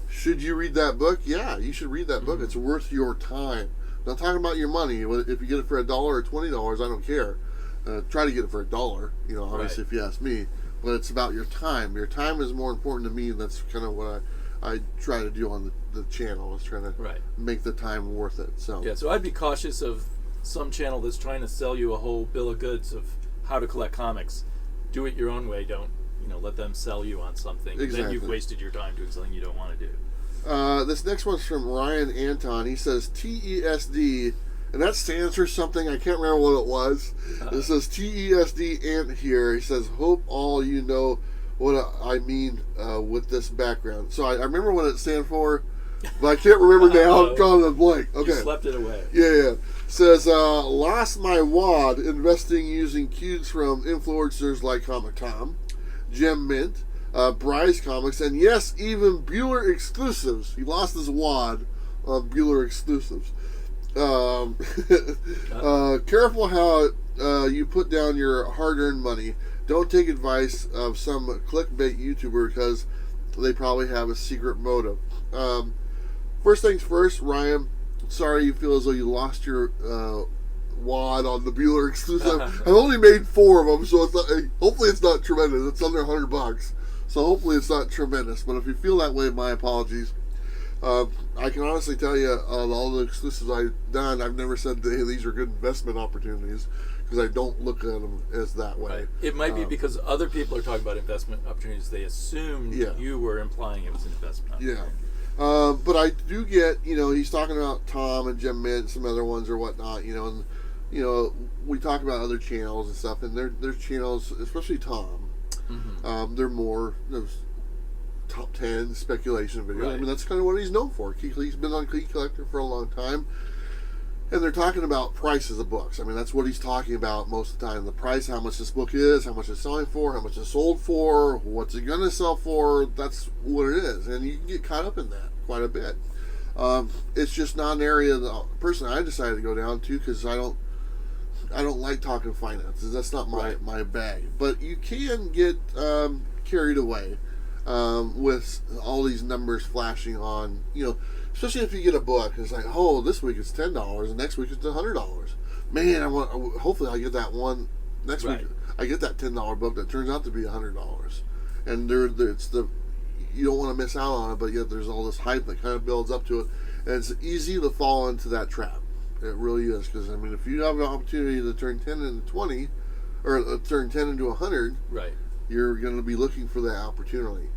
should you read that book? Yeah, you should read that book. It's worth your time. I'm not talking about your money. If you get it for $1 or $20, I don't care. Try to get it for $1. Obviously, if you ask me. But it's about your time. Your time is more important to me, and that's kind of what I try to do on the channel. Is trying to make the time worth it. So I'd be cautious of some channel that's trying to sell you a whole bill of goods of how to collect comics. Do it your own way. Don't let them sell you on something. Exactly. Then you've wasted your time doing something you don't want to do. This next one's from Ryan Anton. He says TESD. And that stands for something. I can't remember what it was. It says TESD Ant here. He says, hope all you know what I mean with this background. So I remember what it stands for, but I can't remember now. I'm drawing a blank. Okay. You slept it away. Yeah. Says, lost my wad investing using cues from influencers like Comic Tom, Gem Mint, Bryce Comics, and yes, even Bueller exclusives. He lost his wad on Bueller exclusives. Careful how you put down your hard-earned money. Don't take advice of some clickbait YouTuber because they probably have a secret motive. First things first, Ryan, sorry you feel as though you lost your wad on the Bueller exclusive. I've only made 4 of them, so it's not, hopefully it's not tremendous. It's under $100, so hopefully it's not tremendous. But if you feel that way, my apologies. I can honestly tell you, all the exclusives I've done, I've never said, hey, these are good investment opportunities, because I don't look at them as that way. Right. It might be because other people are talking about investment opportunities. They assumed you were implying it was an investment opportunity. But I do get, he's talking about Tom and Gem Mint and some other ones or whatnot, and, we talk about other channels and stuff, and their channels, especially Tom, they're more top 10 speculation videos. Right. I mean, that's kind of what he's known for. He's been on Key Collector for a long time, and they're talking about prices of books. I mean, that's what he's talking about most of the time. The price, how much this book is, how much it's selling for, how much it's sold for, what's it going to sell for. That's what it is, and you can get caught up in that quite a bit. It's just not an area that personally I decided to go down to, because I don't like talking finances. That's not my bag. But you can get carried away with all these numbers flashing on, especially if you get a book. It's like, oh, this week it's $10, and next week it's $100. Man, hopefully I get that one next week. I get that $10 book that turns out to be $100, and you don't want to miss out on it, but yet there's all this hype that kind of builds up to it, and it's easy to fall into that trap. It really is, because I mean, if you have an opportunity to turn 10 into 20, or turn 10 into 100, you're going to be looking for that opportunity.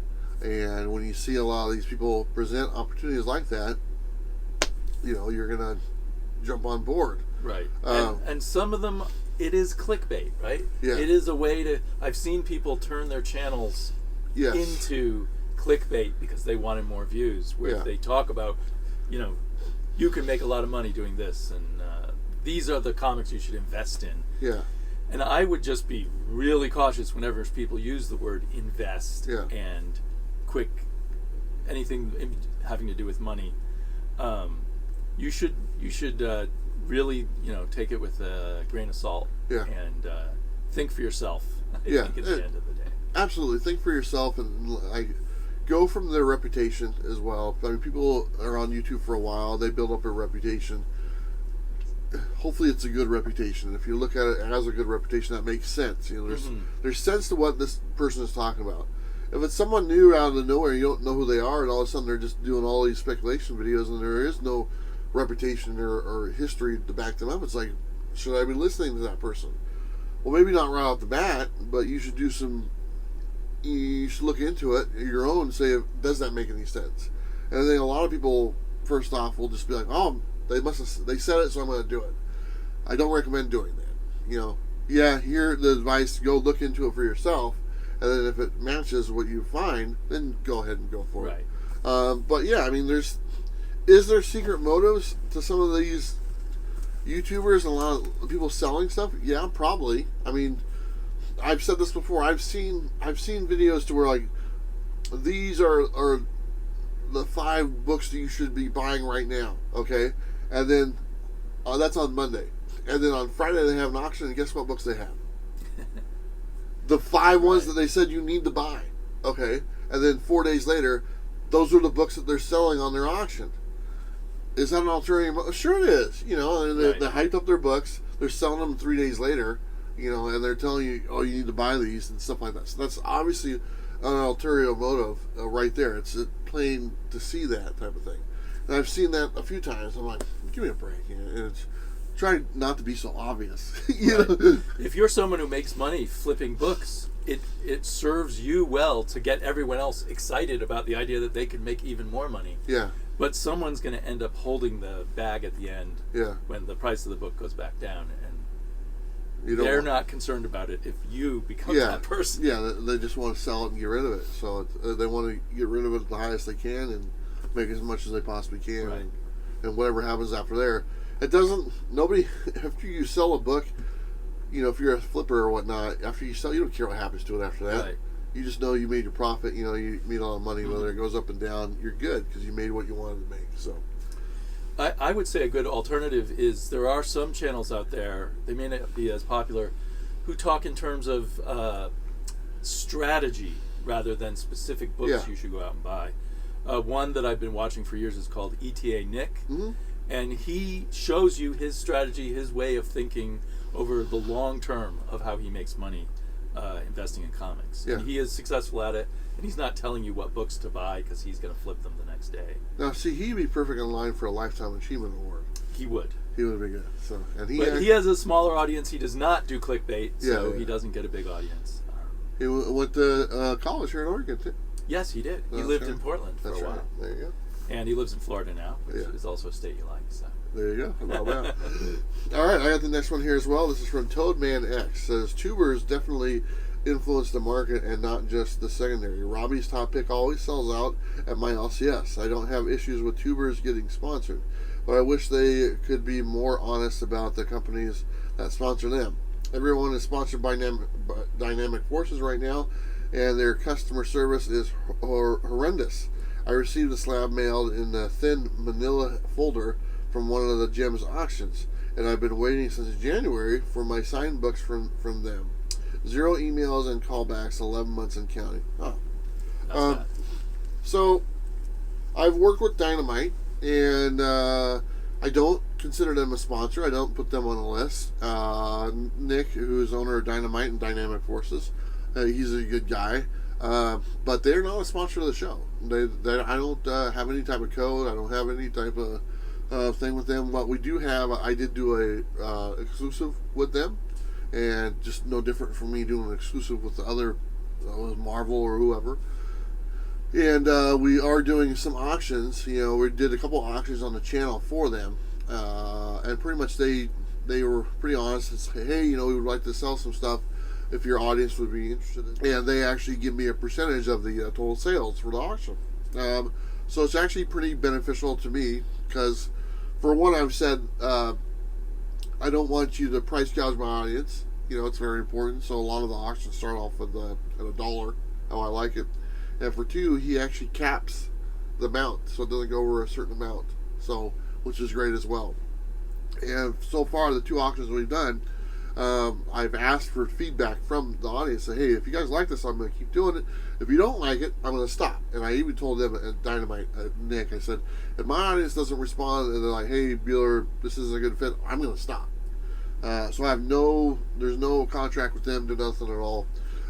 And when you see a lot of these people present opportunities like that, you're going to jump on board. Right. And some of them it is clickbait, right? Yeah. It is a way to. I've seen people turn their channels Yes. into clickbait because they wanted more views. Where Yeah. they talk about, you can make a lot of money doing this, and these are the comics you should invest in. Yeah. And I would just be really cautious whenever people use the word invest and anything having to do with money. You should really take it with a grain of salt and think for yourself. I think at the end of the day. Absolutely, think for yourself and go from their reputation as well. I mean, people are on YouTube for a while; they build up a reputation. Hopefully, it's a good reputation. If you look at it as a good reputation, that makes sense. There's sense to what this person is talking about. If it's someone new out of the nowhere, you don't know who they are, and all of a sudden they're just doing all these speculation videos, and there is no reputation or history to back them up. It's like, should I be listening to that person? Well, maybe not right off the bat, but you should you should look into it your own and say, does that make any sense? And I think a lot of people, first off, will just be like, oh, they said it, so I'm going to do it. I don't recommend doing that. Hear the advice, go look into it for yourself, and then if it matches what you find, then go ahead and go for it. But yeah, I mean, is there secret motives to some of these YouTubers and a lot of people selling stuff? Yeah, probably. I mean, I've said this before. I've seen videos to where like these are the 5 books that you should be buying right now. Okay, and then that's on Monday, and then on Friday they have an auction, and guess what books they have? The 5 ones that they said you need to buy. Okay, and then 4 days later, those are the books that they're selling on their auction. Is that an ulterior? Sure it is. They hyped up their books. They're selling them 3 days later. And they're telling you, oh, you need to buy these and stuff like that. So that's obviously an ulterior motive right there. It's plain to see that type of thing. And I've seen that a few times. I'm like, give me a break. And it's try not to be so obvious. If you're someone who makes money flipping books, it serves you well to get everyone else excited about the idea that they can make even more money. Yeah. But someone's going to end up holding the bag at the end when the price of the book goes back down, and they're not concerned about it if you become that person. Yeah, they just want to sell it and get rid of it. So they want to get rid of it at the highest they can and make as much as they possibly can. Right. And whatever happens after there, after you sell a book, if you're a flipper or whatnot, after you sell, you don't care what happens to it after that. Right. You just know you made your profit. You made a lot of money. Whether it goes up and down, you're good because you made what you wanted to make. So, I would say a good alternative is there are some channels out there, they may not be as popular, who talk in terms of strategy rather than specific books you should go out and buy. One that I've been watching for years is called ETA Nick, and he shows you his strategy, his way of thinking over the long term of how he makes money investing in comics. And he is successful at it, and he's not telling you what books to buy because he's going to flip them the next day. Now, see, he'd be perfect in line for a Lifetime Achievement Award. He would. He would be good. So, but he has a smaller audience. He does not do clickbait, so he doesn't get a big audience. He went to college here in Oregon, too. Yes, he did. He lived in Portland for a while. Right. There you go. And he lives in Florida now, which is also a state you like. So. There you go. How about that? All right, I got the next one here as well. This is from Toadman X. Says tubers definitely influence the market and not just the secondary. Robbie's top pick always sells out at my LCS. I don't have issues with tubers getting sponsored, but I wish they could be more honest about the companies that sponsor them. Everyone is sponsored by Dynamic Forces right now, and their customer service is horrendous. I received a slab mailed in a thin manila folder from one of the Gems auctions, and I've been waiting since January for my signed books from them. 0 emails and callbacks, 11 months and counting. Oh. So, I've worked with Dynamite, and I don't consider them a sponsor. I don't put them on a list. Nick, who is owner of Dynamite and Dynamic Forces, he's a good guy, but they're not a sponsor of the show. I don't have any type of code. I don't have any type of thing with them. But we do have, I did do a exclusive with them, and just no different from me doing an exclusive with the other, Marvel or whoever. And we are doing some auctions. We did a couple auctions on the channel for them, and pretty much they they were pretty honest and say, hey, we would like to sell some stuff if your audience would be interested in it. And they actually give me a percentage of the total sales for the auction. So it's actually pretty beneficial to me because, for one, I've said I don't want you to price gouge my audience. It's very important. So a lot of the auctions start off with at $1, how I like it. And for two, he actually caps the amount, so it doesn't go over a certain amount. So, which is great as well. And so far, the 2 auctions we've done, I've asked for feedback from the audience. Say, hey, if you guys like this, I'm going to keep doing it. If you don't like it, I'm going to stop. And I even told them at Dynamite, Nick, I said, if my audience doesn't respond and they're like, hey, Bueller, this isn't a good fit, I'm going to stop. So there's no contract with them, do nothing at all.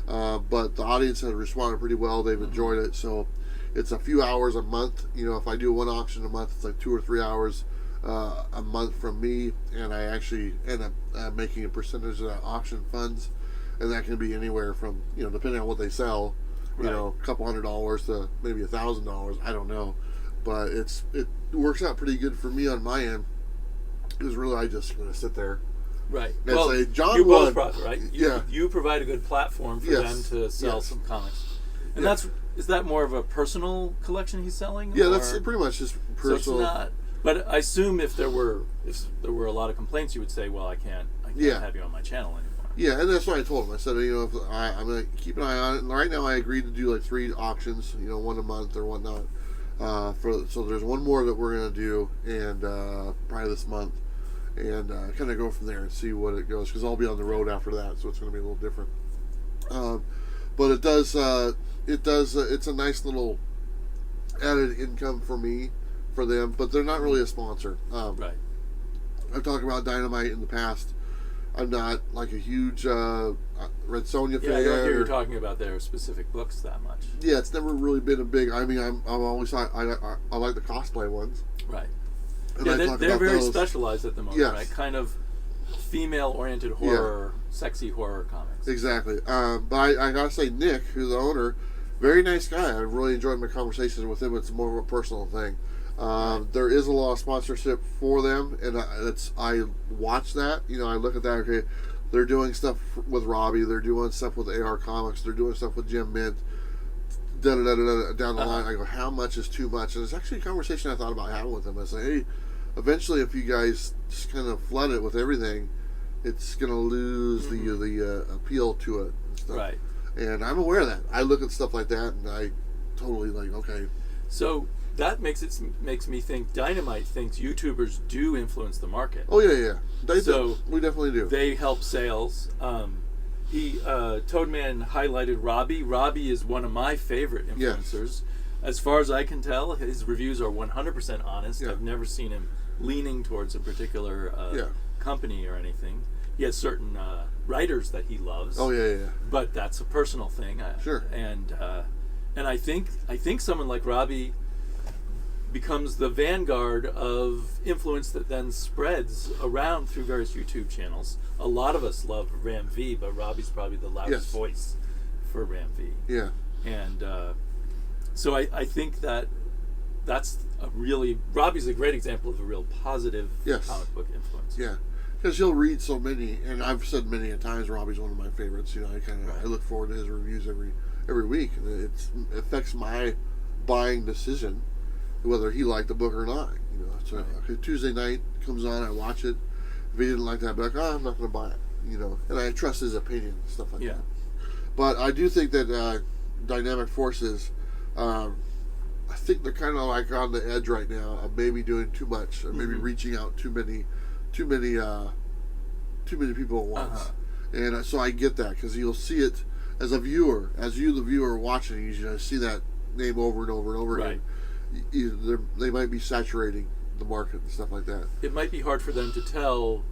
But the audience has responded pretty well. They've enjoyed it. So it's a few hours a month. If I do one auction a month, it's like 2 or 3 hours a month from me, and I actually end up making a percentage of that auction funds, and that can be anywhere from depending on what they sell, a couple $100 to maybe $1,000. I don't know, but it works out pretty good for me on my end. Because really, I just going to sit there. Right. And say, John you won. both profit, right? You provide a good platform for them to sell some comics. And is that more of a personal collection he's selling? Yeah, that's pretty much just personal. So it's not. But I assume if there were a lot of complaints, you would say, well, I can't have you on my channel anymore. Yeah, and that's what I told him. I said, if I'm going to keep an eye on it. And right now, I agreed to do like 3 auctions, one a month or whatnot. So there's one more that we're going to do, and probably this month. And kind of go from there and see what it goes, because I'll be on the road after that, so it's going to be a little different. But it's a nice little added income for me, for them, but they're not really a sponsor. Right. I've talked about Dynamite in the past. I'm not like a huge Red Sonja fan. Yeah, I don't hear you talking about their specific books that much. Yeah, it's never really been a big. I mean, I'm always I like the cosplay ones. Right. And yeah, they're very those. Specialized at the moment, Yes. right? Kind of female-oriented horror, sexy horror comics. Exactly. But I gotta say, Nick, who's the owner, very nice guy. I've really enjoyed my conversations with him. It's more of a personal thing. There is a lot of sponsorship for them, and I watch that. I look at that. Okay, they're doing stuff with Robbie. They're doing stuff with AR Comics. They're doing stuff with Jim Mint. Down the line, I go, how much is too much? And it's actually a conversation I thought about having with him. I say, hey, eventually, if you guys just kind of flood it with everything, it's going to lose the appeal to it and stuff. Right. And I'm aware of that. I look at stuff like that, and I totally okay. So that makes me think Dynamite thinks YouTubers do influence the market. Oh yeah. We definitely do. They help sales. Toadman highlighted Robbie. Robbie is one of my favorite influencers. Yes. As far as I can tell, his reviews are 100% honest. Yeah. I've never seen him leaning towards a particular company or anything. He has certain writers that he loves. Oh yeah. But that's a personal thing. Sure. And I think someone like Robbie becomes the vanguard of influence that then spreads around through various YouTube channels. A lot of us love Ram V, but Robbie's probably the loudest voice for Ram V. Yeah. And so I think that's Robbie's a great example of a real positive comic book influence. Yeah. Because he'll read so many, and I've said many a times, Robbie's one of my favorites. I look forward to his reviews every week, and it affects my buying decision, whether he liked the book or not. So Tuesday night comes on, I watch it. If he didn't like that book, I'm not going to buy it. And I trust his opinion and stuff like that. But I do think that Dynamic Forces, I think they're kind of like on the edge right now of maybe doing too much, or maybe reaching out too many people at once. And so I get that, because you'll see it as a viewer, the viewer watching, you see that name over and over and over again. They might be saturating the market and stuff like that. It might be hard for them to tell,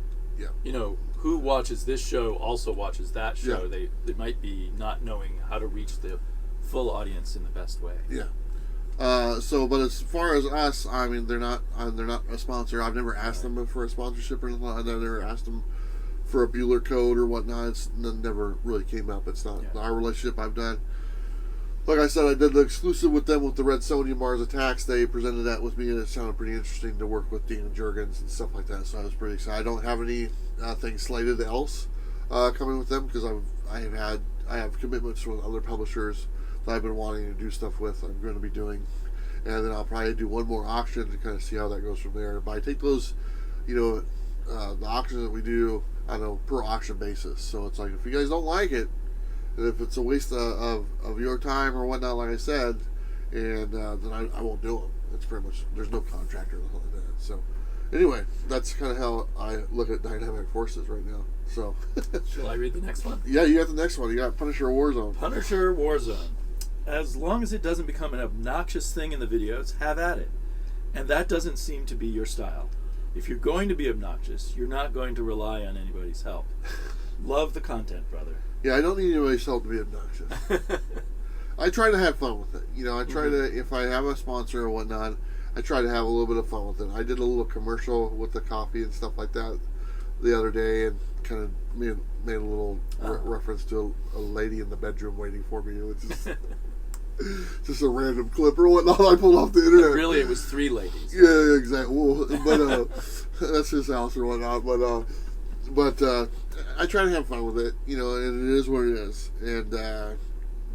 who watches this show also watches that show. Yeah. They might be not knowing how to reach the full audience in the best way. Yeah. But as far as us, I mean, they're not a sponsor. I've never asked them for a sponsorship or anything. I've never asked them for a Bueller code or whatnot. It never really came up. It's not our relationship. I've done like I said, I did the exclusive with them with the Red Sodium Mars Attacks. They presented that with me, and it sounded pretty interesting to work with Dean and Jurgens and stuff like that. So I was pretty excited. I don't have any things slated else coming with them because I have commitments with other publishers that I've been wanting to do stuff with. I'm going to be doing, and then I'll probably do one more auction to kind of see how that goes from there. But I take those, the auctions that we do on a per auction basis. So it's like if you guys don't like it, and if it's a waste of your time or whatnot, like I said, and then I won't do them. It's pretty much, there's no contract or anything like that. So anyway, that's kind of how I look at Dynamic Forces right now. So Shall I read the next one? yeah, you got the next one. You got Punisher Warzone. Punisher Warzone. As long as it doesn't become an obnoxious thing in the videos, have at it. And that doesn't seem to be your style. If you're going to be obnoxious, you're not going to rely on anybody's help. Love the content, brother. Yeah, I don't need anybody's help to be obnoxious. I try to have fun with it. I try to, if I have a sponsor or whatnot, I try to have a little bit of fun with it. I did a little commercial with the coffee and stuff like that the other day, and kind of made a little reference to a lady in the bedroom waiting for me, which is just a random clip or whatnot I pulled off the internet. Really, it was 3 ladies. Yeah, exactly. Well, but that's his house or whatnot. But I try to have fun with it, and it is what it is. And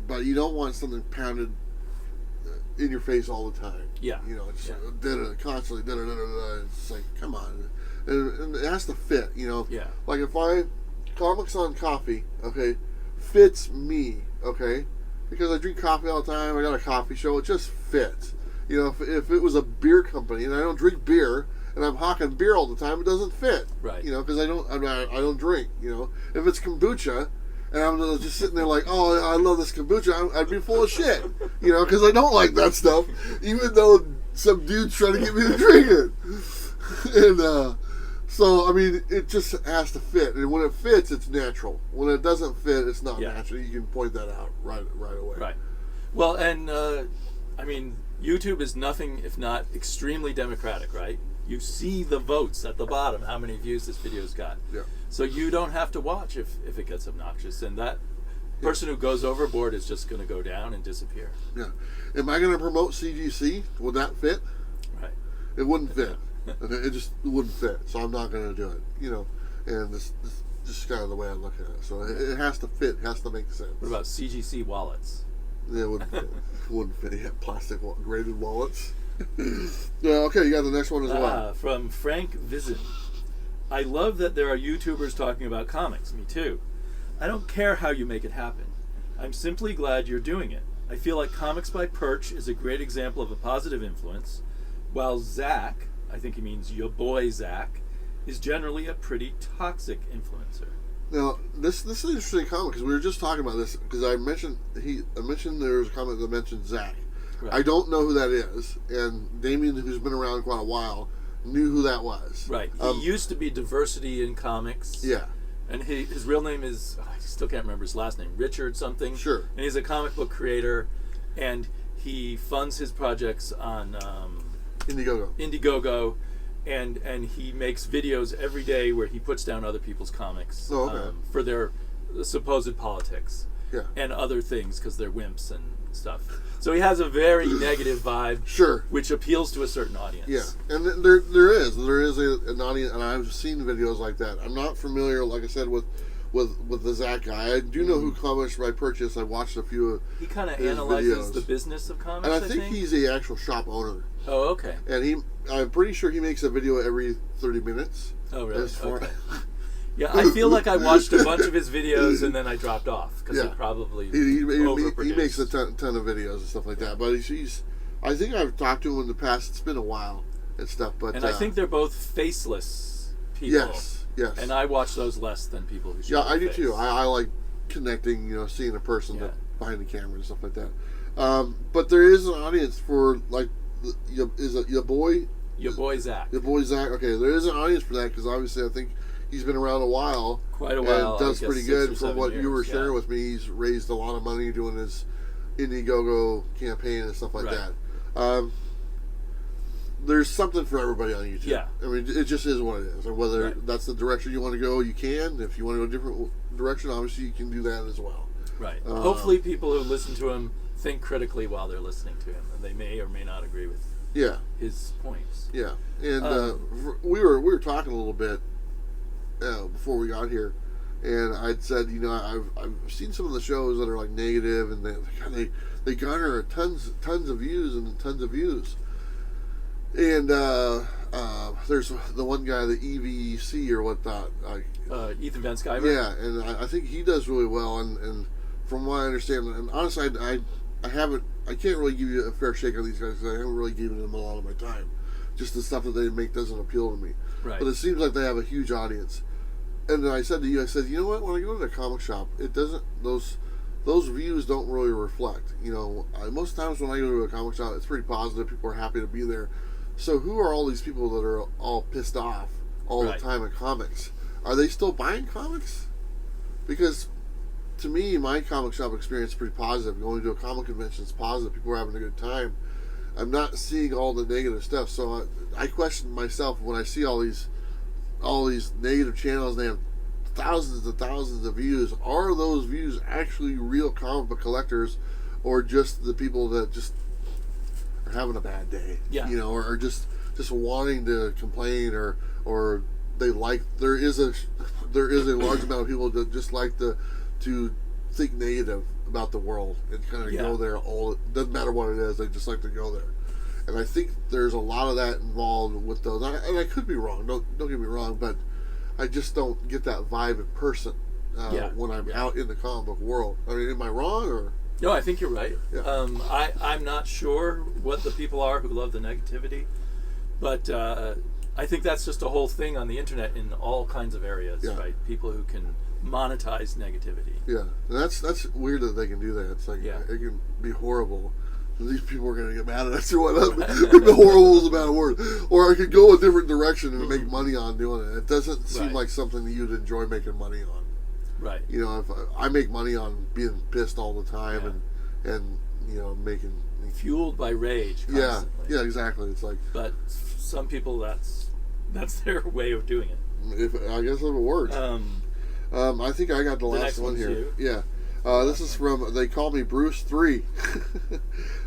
but you don't want something pounded in your face all the time. Yeah. It's constantly. It's like, come on, and it has to fit. Yeah. Like if comics on coffee, okay, fits me, okay, because I drink coffee all the time. I got a coffee show. It just fits. If it was a beer company and I don't drink beer, and I'm hawking beer all the time, it doesn't fit. Right. Because I don't drink. If it's kombucha, and I'm just sitting there like, oh, I love this kombucha, I'd be full of shit. Because I don't like that stuff, even though some dude's trying to get me to drink it. And so, I mean, it just has to fit. And when it fits, it's natural. When it doesn't fit, it's not natural. You can point that out right away. Right. Well, and I mean, YouTube is nothing if not extremely democratic, right? You see the votes at the bottom, how many views this video's got. Yeah. So you don't have to watch if it gets obnoxious. And that person who goes overboard is just going to go down and disappear. Yeah. Am I going to promote CGC? Would that fit? Right. It wouldn't fit. It just wouldn't fit. So I'm not going to do it. And this just kind of the way I look at it. So it has to fit. It has to make sense. What about CGC wallets? Yeah, it wouldn't fit. It wouldn't fit. You have plastic graded wallets. Yeah, okay, you got the next one as well. From Frank Vizin. I love that there are YouTubers talking about comics. Me too. I don't care how you make it happen. I'm simply glad you're doing it. I feel like Comics by Perch is a great example of a positive influence, while Zach, I think he means your boy Zach, is generally a pretty toxic influencer. Now, this is an interesting comment because we were just talking about this because I mentioned there was a comment that mentioned Zach. Right. I don't know who that is, and Damien, who's been around quite a while, knew who that was. Right. He used to be Diversity in Comics. Yeah. And his real name is, I still can't remember his last name, Richard something. Sure. And he's a comic book creator, and he funds his projects on Indiegogo, and he makes videos every day where he puts down other people's comics for their supposed politics and other things because they're wimps and stuff. So he has a very negative vibe, sure, which appeals to a certain audience. Yeah, and there is an audience, and I've seen videos like that. I'm not familiar, like I said, with the Zach guy. I do know who Comics by Purchase. I watched a few of He kind of analyzes the business of comics, and I think he's the actual shop owner. Oh, okay. And I'm pretty sure he makes a video every 30 minutes. Oh, really? Okay. Yeah, I feel like I watched a bunch of his videos and then I dropped off because he probably overproduced. He makes a ton of videos and stuff like that. But I think I've talked to him in the past. It's been a while and stuff. But I think they're both faceless people. Yes. And I watch those less than people who show I do face. too. I like connecting, seeing a person behind the camera and stuff like that. But there is an audience for your boy Zach. Your boy Zach. Okay, there is an audience for that because obviously I think he's been around quite a while, and does pretty good from what you were sharing with me. He's raised a lot of money doing his Indiegogo campaign and stuff like that. There's something for everybody on YouTube. Yeah. I mean, it just is what it is. And whether that's the direction you want to go, you can. If you want to go a different direction, obviously you can do that as well. Right. Hopefully people who listen to him think critically while they're listening to him, and they may or may not agree with Yeah. his points. Yeah. And we were talking a little bit before we got here, and I'd said, I've seen some of the shows that are like negative, and they garner tons of views and tons of views. And there's the one guy, the EVC or whatnot. Ethan Van Sciver? Yeah, and I think he does really well. And from what I understand, and honestly, I can't really give you a fair shake on these guys because I haven't really given them a lot of my time. Just the stuff that they make doesn't appeal to me. Right. But it seems like they have a huge audience. And I said to you, you know what? When I go to the comic shop, it doesn't those views don't really reflect. Most times when I go to a comic shop, it's pretty positive. People are happy to be there. So who are all these people that are all pissed off all the time at comics? Are they still buying comics? Because to me, my comic shop experience is pretty positive. Going to a comic convention is positive. People are having a good time. I'm not seeing all the negative stuff. So I question myself when I see all these negative channels. They have thousands and thousands of views. Are those views actually real comic book collectors, or just the people that just are having a bad day? Yeah. Or just wanting to complain, or they like there is a large amount of people that just like to think negative about the world and kind of go there doesn't matter what it is, they just like to go there. And I think there's a lot of that involved with those. And I could be wrong. Don't get me wrong, but I just don't get that vibe in person when I'm out in the comic book world. I mean, am I wrong or? No, I think you're right. Yeah. I'm not sure what the people are who love the negativity, but I think that's just a whole thing on the internet in all kinds of areas, right? People who can monetize negativity. Yeah, and that's weird that they can do that. It's like it can be horrible. These people are going to get mad at us or whatnot. Maybe horrible is a bad word. Or I could go a different direction and make money on doing it. It doesn't seem like something that you'd enjoy making money on. Right. If I make money on being pissed all the time and making fueled by rage constantly. Yeah, exactly. It's like, but some people that's their way of doing it. I guess if it works. I think I got the last one here. Too. Yeah. This is from, they call me Bruce 3.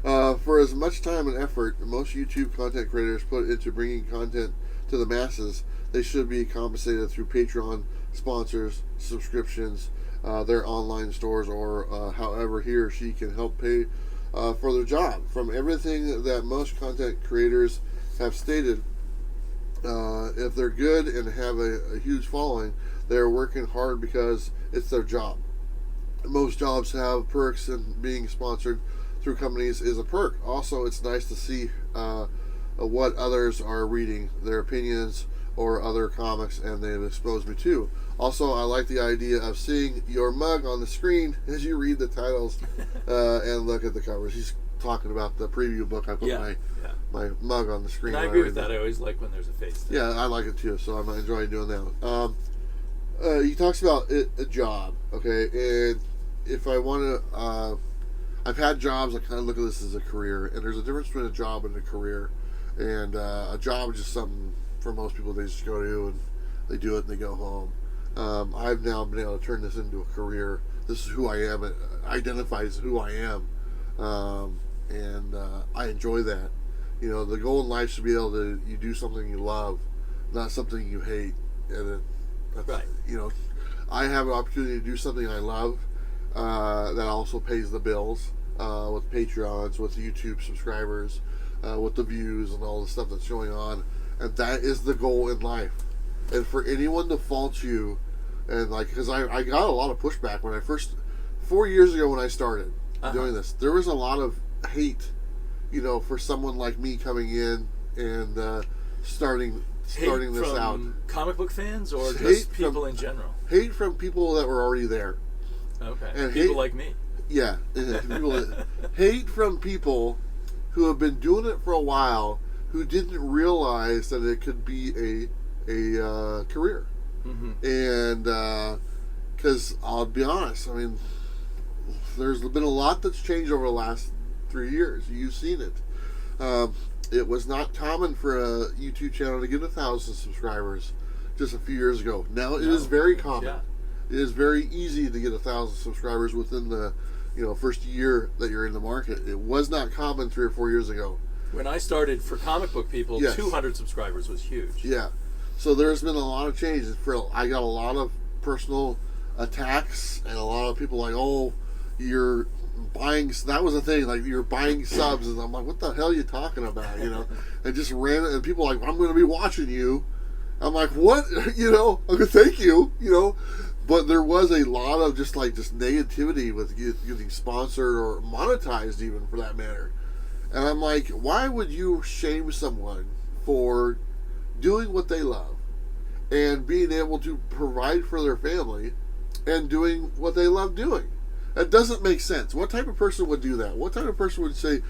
For as much time and effort most YouTube content creators put into bringing content to the masses, they should be compensated through Patreon sponsors, subscriptions, their online stores, or however he or she can help pay for their job. From everything that most content creators have stated, if they're good and have a huge following, they're working hard because it's their job. Most jobs have perks, and being sponsored through companies is a perk. Also, it's nice to see what others are reading, their opinions or other comics, and they've exposed me to. Also, I like the idea of seeing your mug on the screen as you read the titles and look at the covers. He's talking about the preview book. I put my mug on the screen. And I agree with that. I always like when there's a face there. Yeah, I like it too, so I'm enjoying doing that. He talks about a job, okay, and if I want to, I've had jobs, I kind of look at this as a career, and there's a difference between a job and a career, and a job is just something for most people they just go to, and they do it and they go home. I've now been able to turn this into a career. This is who I am. It identifies who I am, and I enjoy that. The goal in life should be able to, you do something you love, not something you hate, and I have an opportunity to do something I love, that also pays the bills, with Patreons, with YouTube subscribers, with the views and all the stuff that's going on, and that is the goal in life. And for anyone to fault you, and because I got a lot of pushback when I first, 4 years ago when I started doing this, there was a lot of hate, for someone like me coming in and starting this out. Comic book fans or just people in general? Hate from people that were already there. Okay. And people like me. Yeah. Hate from people who have been doing it for a while, who didn't realize that it could be a career. Mm-hmm. And because I'll be honest, I mean, there's been a lot that's changed over the last 3 years. You've seen it. It was not common for a YouTube channel to get 1,000 subscribers just a few years ago. Now it is very common. Yeah. It is very easy to get 1,000 subscribers within the first year that you're in the market. It was not common 3 or 4 years ago. When I started for comic book people, Yes. 200 subscribers was huge. Yeah. So there's been a lot of changes. I got a lot of personal attacks and a lot of people like, oh, you're buying. That was the thing. Like, you're buying subs, and I'm like, what the hell are you talking about? And just ran it. And people are like, I'm going to be watching you. I'm like, what? Okay, thank you. But there was a lot of just negativity with getting sponsored or monetized, even for that matter. And I'm like, why would you shame someone for doing what they love and being able to provide for their family and doing what they love doing? That doesn't make sense. What type of person would do that? What type of person would say,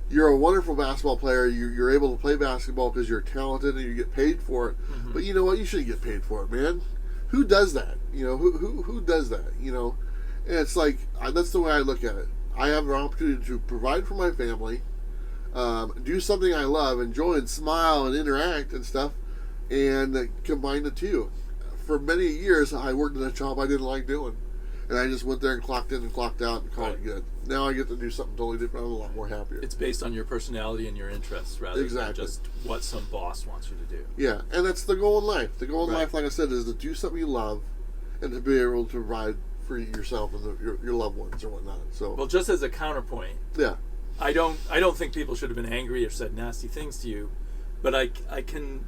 you're a wonderful basketball player, you're able to play basketball because you're talented and you get paid for it, but you know what? You shouldn't get paid for it, man. Who does that? Who does that? And it's like, that's the way I look at it. I have an opportunity to provide for my family, do something I love, enjoy and smile and interact and stuff, and combine the two. For many years, I worked in a job I didn't like doing, and I just went there and clocked in and clocked out and called it good. Now I get to do something totally different. I'm a lot more happier. It's based on your personality and your interests rather than just what some boss wants you to do. Yeah, and that's the goal in life. The goal in life, like I said, is to do something you love and to be able to provide for yourself and your loved ones or whatnot. So, well, just as a counterpoint, yeah, I don't think people should have been angry or said nasty things to you, but I can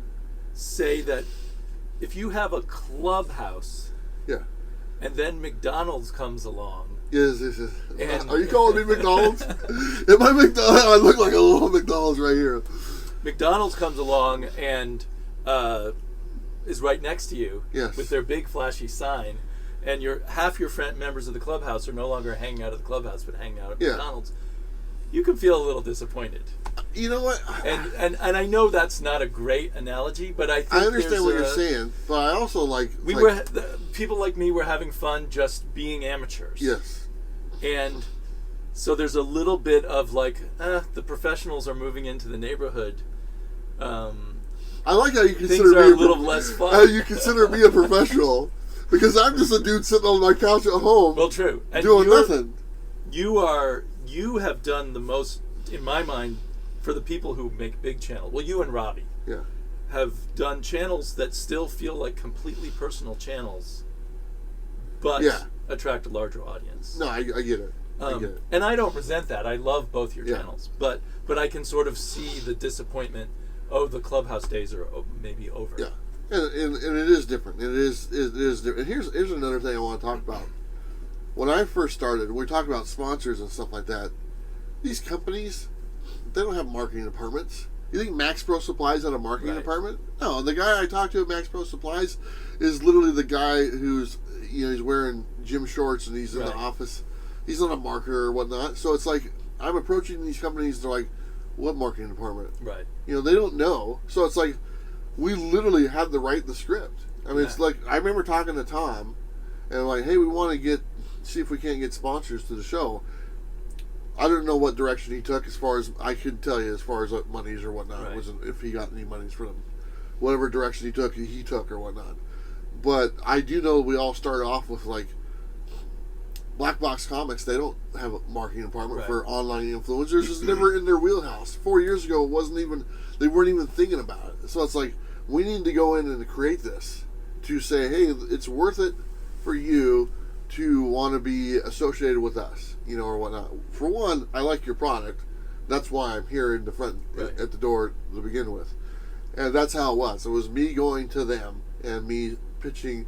say that if you have a clubhouse, yeah, and then McDonald's comes along. Yes. And, are you calling me McDonald's? Am I McDonald's? I look like a little McDonald's right here. McDonald's comes along and is right next to you with their big flashy sign, and half your members of the clubhouse are no longer hanging out at the clubhouse but hanging out at McDonald's. You can feel a little disappointed. You know what? And I know that's not a great analogy, but I think I understand what you're saying, but I also people like me were having fun just being amateurs. Yes. And so there's a little bit of the professionals are moving into the neighborhood. I like how you consider things are me a little less fun. How you consider me a professional, because I'm just a dude sitting on my couch at home. Well, true, and doing nothing. You have done the most, in my mind, for the people who make big channels. Well, you and Robbie have done channels that still feel like completely personal channels, but attract a larger audience. No, I get it. I get it. And I don't resent that. I love both your channels, but I can sort of see the disappointment. Oh, the clubhouse days are maybe over. Yeah, and it is different. It is different. And here's another thing I want to talk about. When I first started, we talk about sponsors and stuff like that. These companies, they don't have marketing departments. You think Max Pro Supplies had a marketing department? No, the guy I talked to at Max Pro Supplies is literally the guy who's he's wearing gym shorts and he's in the office. He's not a marketer or whatnot. So it's like I'm approaching these companies. They're like, "What marketing department?" Right. They don't know. So it's like we literally had to write the script. I mean, it's like I remember talking to Tom and like, "Hey, we want to see if we can't get sponsors to the show." I don't know what direction he took as far as I could tell you as far as monies or whatnot. It wasn't if he got any monies for them. Whatever direction he took or whatnot. But I do know we all started off with Black Box Comics. They don't have a marketing department for online influencers. It's never in their wheelhouse. 4 years ago, they weren't even thinking about it. So it's like we need to go in and create this to say, hey, it's worth it for you to want to be associated with us, or whatnot. For one, I like your product. That's why I'm here in the front at the door to begin with. And that's how it was. It was me going to them and me pitching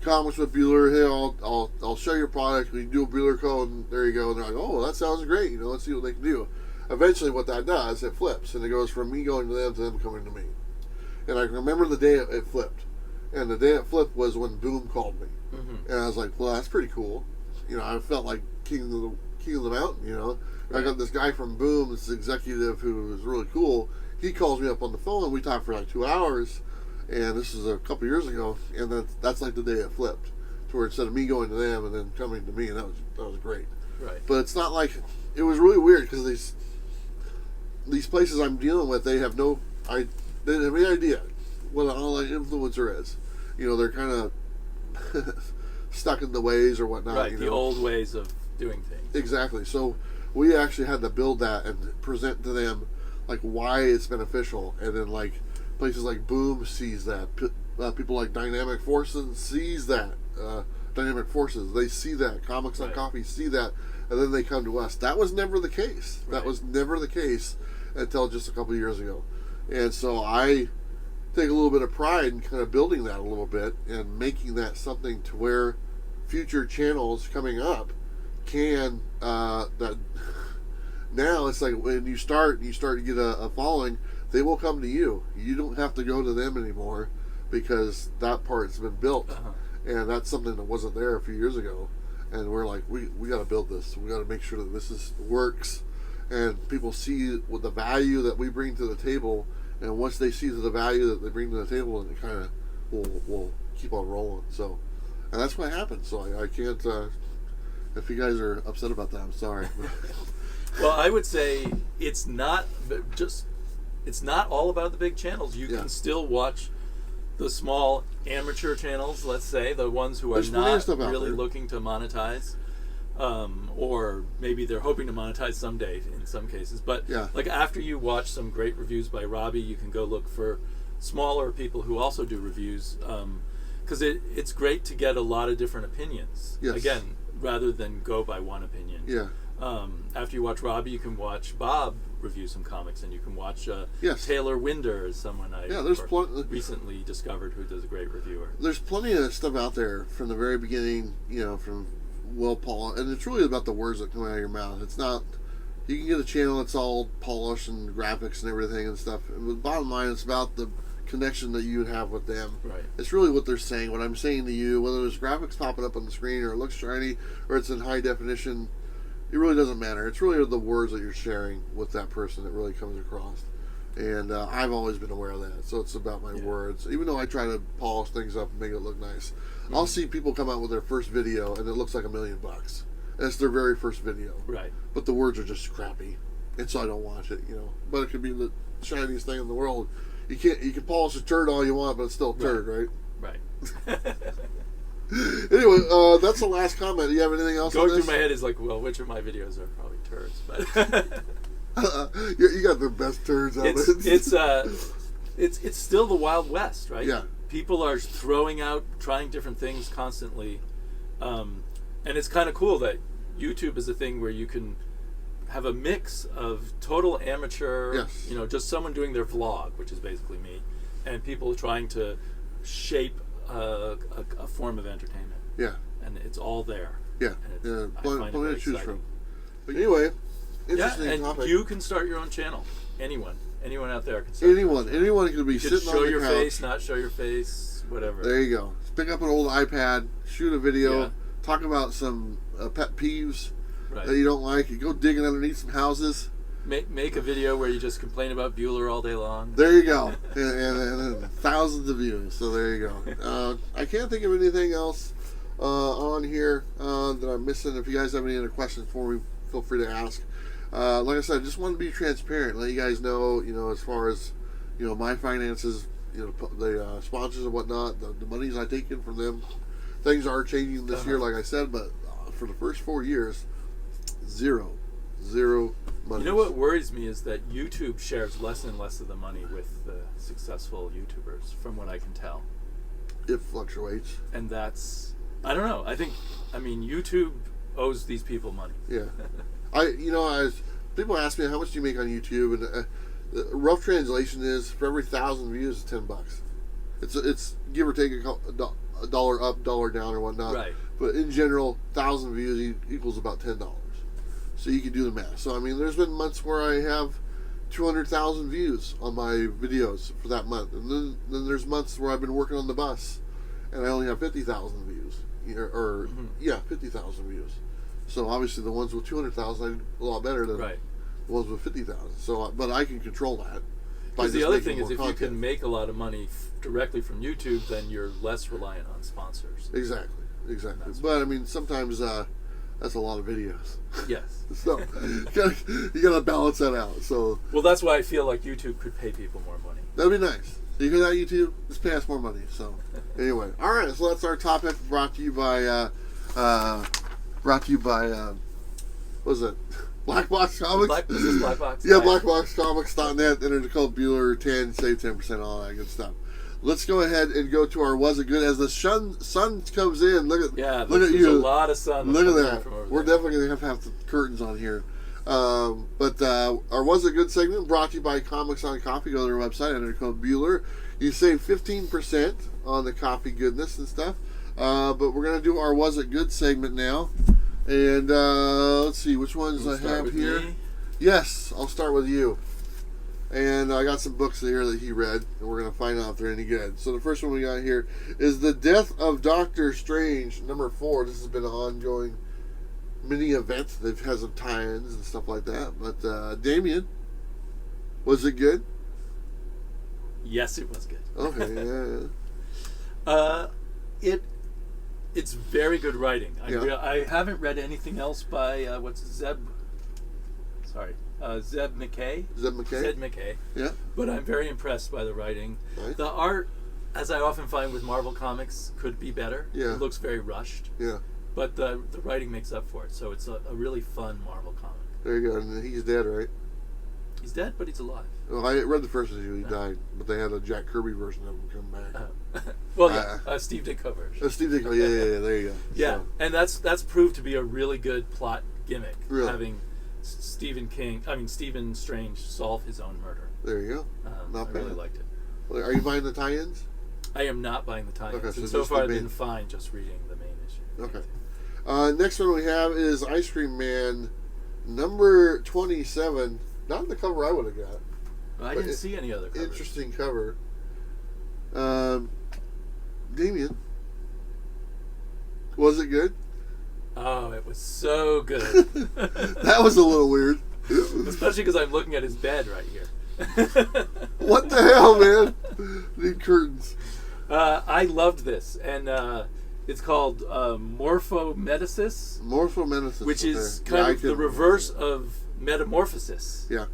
comics with Bueller. Hey, I'll show your product. We do a Bueller code, and there you go. And they're like, oh, that sounds great. Let's see what they can do. Eventually, what that does, it flips, and it goes from me going to them coming to me. And I remember the day it flipped. And the day it flipped was when Boom called me. Mm-hmm. And I was like, well, that's pretty cool. I felt like king of the mountain, I got this guy from Boom, this executive who was really cool. He calls me up on the phone, and we talked for 2 hours. And this was a couple years ago. And that's like the day it flipped. To where instead of me going to them and then coming to me, and that was great. Right. But it's not like, it was really weird because these places I'm dealing with, they have they didn't have any idea what an online influencer is. They're kind of stuck in the ways or whatnot. Right, the old ways of doing things. Exactly. So we actually had to build that and present to them like why it's beneficial, and then like places like Boom sees that, people like Dynamic Forces sees that, Dynamic Forces, they see that, Comics on Coffee see that, and then they come to us. That was never the case. That was never the case until just a couple of years ago. And so I take a little bit of pride in kind of building that a little bit and making that something to where future channels coming up can that now it's like when you start to get a following, they will come to you. You don't have to go to them anymore because that part's been built. And that's something that wasn't there a few years ago. And we're like, we got to build this. We got to make sure that this works, and people see with the value that we bring to the table. And once they see the value that they bring to the table, and it kind of will keep on rolling. So, and that's what happened. So I can't. If you guys are upset about that, I'm sorry. Well, I would say it's not all about the big channels. You can still watch the small amateur channels, let's say, the ones who are not really looking to monetize, or maybe they're hoping to monetize someday in some cases. But like after you watch some great reviews by Robbie, you can go look for smaller people who also do reviews, because it's great to get a lot of different opinions. Again, rather than go by one opinion. After you watch Robbie, you can watch Bob review some comics, and you can watch Taylor Winder is someone I recently discovered who does a great reviewer. There's plenty of stuff out there from the very beginning, from well polished, and it's really about the words that come out of your mouth. It's not, you can get a channel that's all polished and graphics and everything and stuff, and the bottom line, it's about the connection that you have with them. It's really what they're saying, what I'm saying to you, whether there's graphics popping up on the screen or it looks shiny or it's in high definition. It really doesn't matter. It's really the words that you're sharing with that person that really comes across. And I've always been aware of that. So it's about my words. Even though I try to polish things up and make it look nice. I'll see people come out with their first video and it looks like $1 million. And it's their very first video. But the words are just crappy. And so I don't watch it, But it could be the shiniest thing in the world. You can polish a turd all you want, but it's still a turd, right? Anyway, that's the last comment. Do you have anything else? Going through my head is like, well, which of my videos are probably turds? But you got the best turds out of it. It's still the Wild West, right? Yeah. People are throwing out, trying different things constantly, and it's kind of cool that YouTube is a thing where you can have a mix of total amateur, just someone doing their vlog, which is basically me, and people trying to shape a form of entertainment. And it's all there. Plenty to choose from. But anyway, interesting topic. You can start your own channel. Anyone out there can start. Anyone can be sitting on the couch. Show your face, not show your face, whatever. There you go. Pick up an old iPad, shoot a video, talk about some pet peeves that you don't like. You go digging underneath some houses. Make a video where you just complain about Bueller all day long. There you go. and thousands of views. So there you go. I can't think of anything else on here that I'm missing. If you guys have any other questions for me, feel free to ask. Like I said, I just want to be transparent. Let you guys know, as far as, my finances, the sponsors and whatnot, the monies I take in from them. Things are changing this year, like I said, but for the first 4 years, zero money. You know what worries me is that YouTube shares less and less of the money with the successful YouTubers, from what I can tell. It fluctuates. And that's, I don't know. YouTube owes these people money. As people ask me, how much do you make on YouTube? And the rough translation is, for every 1,000 views, it's $10. It's give or take a dollar up, dollar down, or whatnot. But in general, 1,000 views equals about $10. So you can do the math. So there's been months where I have 200,000 views on my videos for that month, and then there's months where I've been working on the bus, and I only have 50,000 views, 50,000 views. So obviously the ones with 200,000 I did a lot better than the ones with 50,000. So, but I can control that. Because the other thing is, if you can make a lot of money directly from YouTube, then you're less reliant on sponsors. Exactly. But sometimes that's a lot of videos. Yes. So you gotta balance that out. So that's why I feel like YouTube could pay people more money. That'd be nice. You hear that, YouTube? Just pay us more money. So anyway, all right. So that's our topic, brought to you by what was it? Black Box Comics? Is this Black Box? Yeah, blackboxcomics.net. Enter the code Bueller10, save 10%, all that good stuff. Let's go ahead and go to our Was It Good as the sun comes in. Look at there's you. a lot of sun. Look at that. We're definitely going to have the curtains on here. But our Was It Good segment brought to you by Comics on Coffee. Go to their website, enter the code Bueller. You save 15% on the coffee goodness and stuff. But we're going to do our Was It Good segment now. And let's see, which ones I have here. Me? Yes, I'll start with you. And I got some books here that he read, and we're going to find out if they're any good. So the first one we got here is The Death of Doctor Strange, number 4. This has been an ongoing mini event that has some tie-ins and stuff like that. But Damien, was it good? Yes, it was good. Okay, yeah. It's very good writing. Yeah. I haven't read anything else by Zeb McKay. Zeb McKay? Yeah. But I'm very impressed by the writing. Right. The art, as I often find with Marvel Comics, could be better. Yeah. It looks very rushed. Yeah. But the writing makes up for it. So it's a really fun Marvel comic. There you go. And he's dead, right? He's dead, but he's alive. Well, I read the first issue. He died. But they had a Jack Kirby version of him come back. Steve Ditko version. Steve Ditko, yeah, there you go. Yeah, so. And that's proved to be a really good plot gimmick. Really? Having Stephen Strange solve his own murder. There you go. Not bad. I really liked it. Well, are you buying the tie-ins? I am not buying the tie-ins. Okay, so far I've been fine just reading the main issue. Okay. Next one we have is Ice Cream Man, number 27. Not the cover I would have got. I didn't see any other covers. Interesting cover. Damien, was it good? Oh, it was so good. That was a little weird. Especially because I'm looking at his bed right here. What the hell, man? Need curtains. I loved this, and it's called Morphometasis. Morphometasis. Which is kind of the reverse of metamorphosis. Yeah.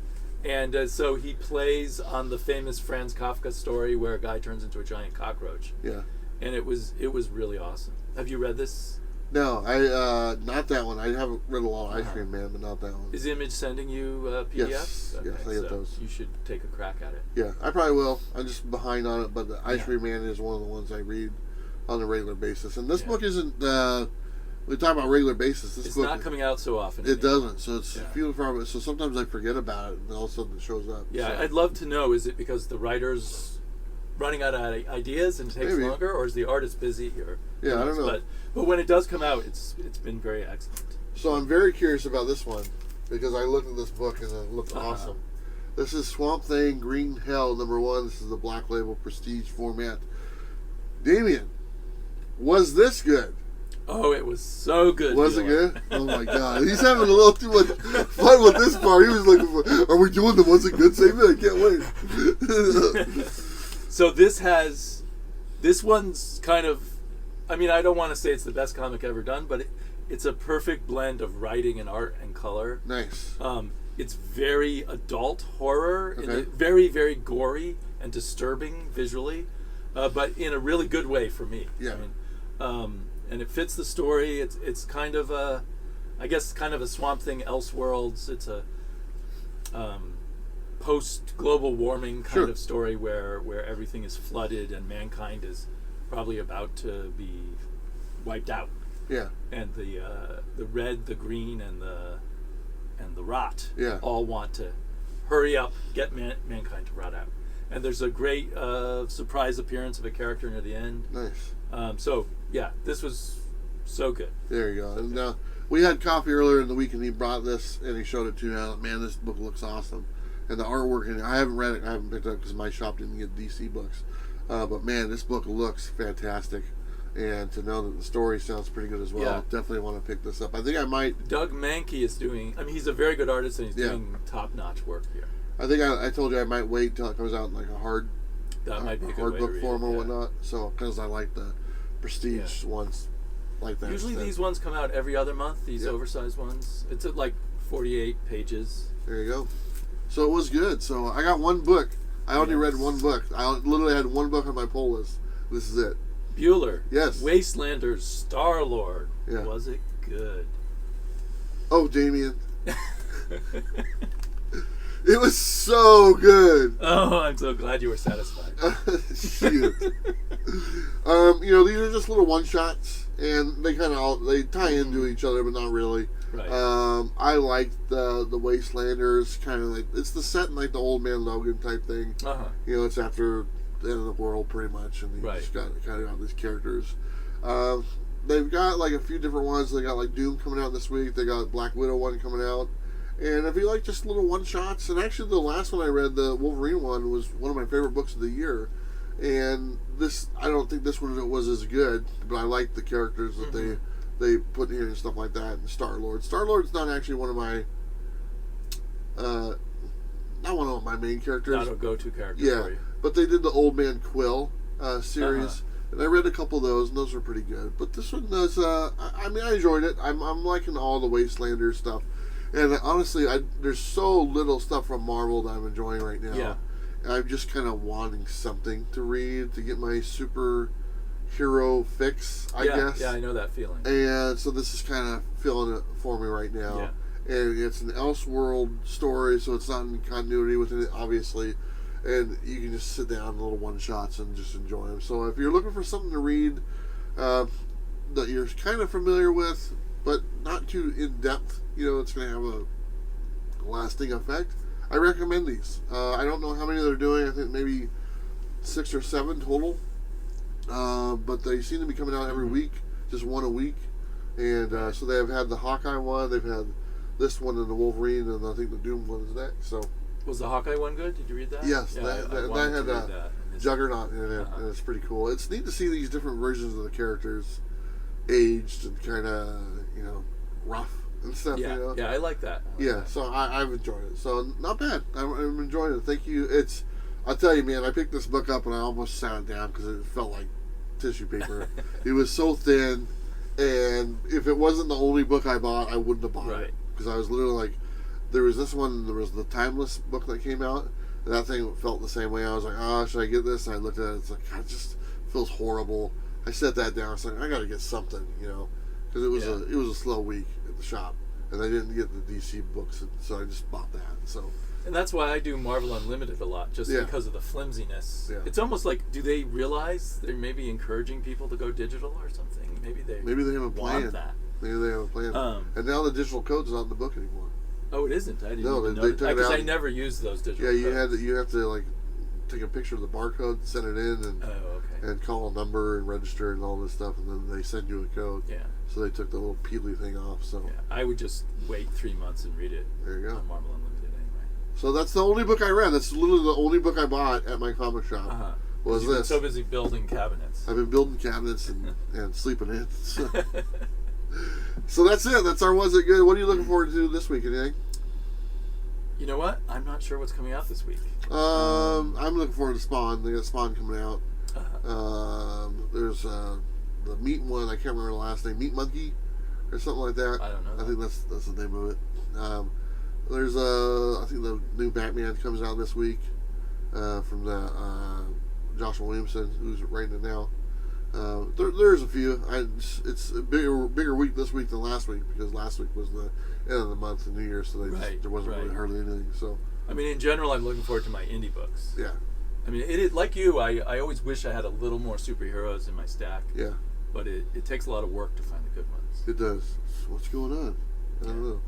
And so he plays on the famous Franz Kafka story where a guy turns into a giant cockroach. Yeah. And it was really awesome. Have you read this? No, I not that one. I haven't read a lot of Ice Cream Man, but not that one. Is Image sending you PDFs? Yes, okay, yes, I get those. You should take a crack at it. Yeah, I probably will. I'm just behind on it, but the Ice Cream Man is one of the ones I read on a regular basis. And this book isn't. We talk about regular basis. This it's book not coming out so often. It doesn't. So it's few and far. So sometimes I forget about it, and all of a sudden it shows up. Yeah, so. I'd love to know. Is it because the writer's running out of ideas and it takes longer, or is the artist busy? Or I don't know. But when it does come out, it's been very excellent. So I'm very curious about this one because I looked at this book and it looked awesome. This is Swamp Thing Green Hell #1. This is the Black Label Prestige format. Damien, was this good? Oh, it was so good. Was it good? Oh my God, he's having a little too much fun with this part. He was looking for, are we doing the Was It Good segment? I can't wait. So this one's kind of, I mean, I don't want to say it's the best comic ever done, but it's a perfect blend of writing and art and color. Nice. It's very adult horror, Okay. very, very gory and disturbing visually, but in a really good way for me. Yeah. I mean, and it fits the story. It's kind of a, I guess, kind of a Swamp Thing Elseworlds. It's a post-global warming kind of story where everything is flooded and mankind is probably about to be wiped out. Yeah. And the red, the green, and the rot all want to hurry up, get mankind to rot out. And there's a great surprise appearance of a character near the end. Nice. So yeah, this was so good. There you go. And now we had coffee earlier in the week, and he brought this and he showed it to me. Man, this book looks awesome, and the artwork. And I haven't read it. I haven't picked it up because my shop didn't get DC books. But man, this book looks fantastic, and to know that the story sounds pretty good as well. Yeah. Definitely want to pick this up. I think I might. Doug Mankey is doing. I mean, he's a very good artist, and he's doing top-notch work here. I think I told you I might wait till it comes out in like a hard. That might be a good hard way book to read form it, or whatnot. So because I like the prestige ones like that. Usually these ones come out every other month. These oversized ones. It's at like 48 pages. There you go. So it was good. So I got one book. I only read one book. I literally had one book on my pull list. This is it. Bueller. Yes. Wastelanders Star-Lord. Yeah. Was it good? Oh, Damien. It was so good. Oh, I'm so glad you were satisfied. Shoot. These are just little one shots, and they kind of they tie into each other, but not really. Right. I like the Wastelanders, kind of like it's the set in like the Old Man Logan type thing. It's after the end of the world pretty much, and you just got these characters. They've got like a few different ones. They got like Doom coming out this week. They got Black Widow one coming out. And if you like just little one shots, and actually the last one I read, the Wolverine one, was one of my favorite books of the year. And this, I don't think this one was as good, but I like the characters that they put in here and stuff like that. And Star-Lord's not actually one of my not one of my main characters. Not a go-to character for you. But they did the Old Man Quill series. And I read a couple of those, and those were pretty good. But this one does, I enjoyed it. I'm liking all the Wastelander stuff. And honestly, there's so little stuff from Marvel that I'm enjoying right now. Yeah. I'm just kind of wanting something to read to get my superhero fix, I guess. Yeah, I know that feeling. And so this is kind of filling it for me right now. Yeah. And it's an Elseworld story, so it's not in continuity with it, obviously. And you can just sit down, little one-shots, and just enjoy them. So if you're looking for something to read that you're kind of familiar with, but not too in-depth, it's going to have a lasting effect, I recommend these. I don't know how many they're doing. I think maybe 6 or 7 total. But they seem to be coming out every week, just one a week. And so they have had the Hawkeye one, they've had this one and the Wolverine, and I think the Doom one is next. So was the Hawkeye one good? Did you read that? Yes, that had Juggernaut in it, and it's pretty cool. It's neat to see these different versions of the characters aged and kind of, rough and stuff. Yeah, yeah, I like that. So I've enjoyed it. So not bad. I'm enjoying it. Thank you. I'll tell you, man, I picked this book up and I almost sat it down because it felt like tissue paper. It was so thin, and if it wasn't the only book I bought, I wouldn't have bought it. Because I was literally like, there was this one, there was the Timeless book that came out, and that thing felt the same way. I was like, should I get this? And I looked at it, it's like, God, it just feels horrible. I set that down. I was like, I got to get something, because it was a slow week at the shop, and I didn't get the DC books, and so I just bought that. So. And that's why I do Marvel Unlimited a lot, just because of the flimsiness. Yeah. It's almost like, do they realize they're maybe encouraging people to go digital or something? Maybe they have a plan. Want that. Maybe they have a plan. And now the digital code's not in the book anymore. Oh, it isn't. I didn't know they took it out. Because I never used those digital codes. You have to like take a picture of the barcode, send it in, and call a number and register and all this stuff, and then they send you a code. Yeah. So they took the little peely thing off. So I would just wait 3 months and read it. There you go. On Marvel Unlimited anyway. So that's the only book I read. That's literally the only book I bought at my comic shop. Was You've this? Been so busy building cabinets. I've been building cabinets and sleeping in. So that's it. That's our Was It Good? What are you looking forward to this week? Anything? You know what? I'm not sure what's coming out this week. I'm looking forward to Spawn. They got Spawn coming out. There's the Meat one. I can't remember the last name. Meat Monkey or something like that. I don't know. I think that's the name of it. There's I think the new Batman comes out this week from the Joshua Williamson, who's writing it now. There's a few. It's a bigger week this week than last week, because last week was the end of the month and New Year's, so there wasn't really hardly anything. So I mean, in general, I'm looking forward to my indie books. Yeah. I mean, it like you, I always wish I had a little more superheroes in my stack. Yeah. But it takes a lot of work to find the good ones. It does. What's going on? I don't know.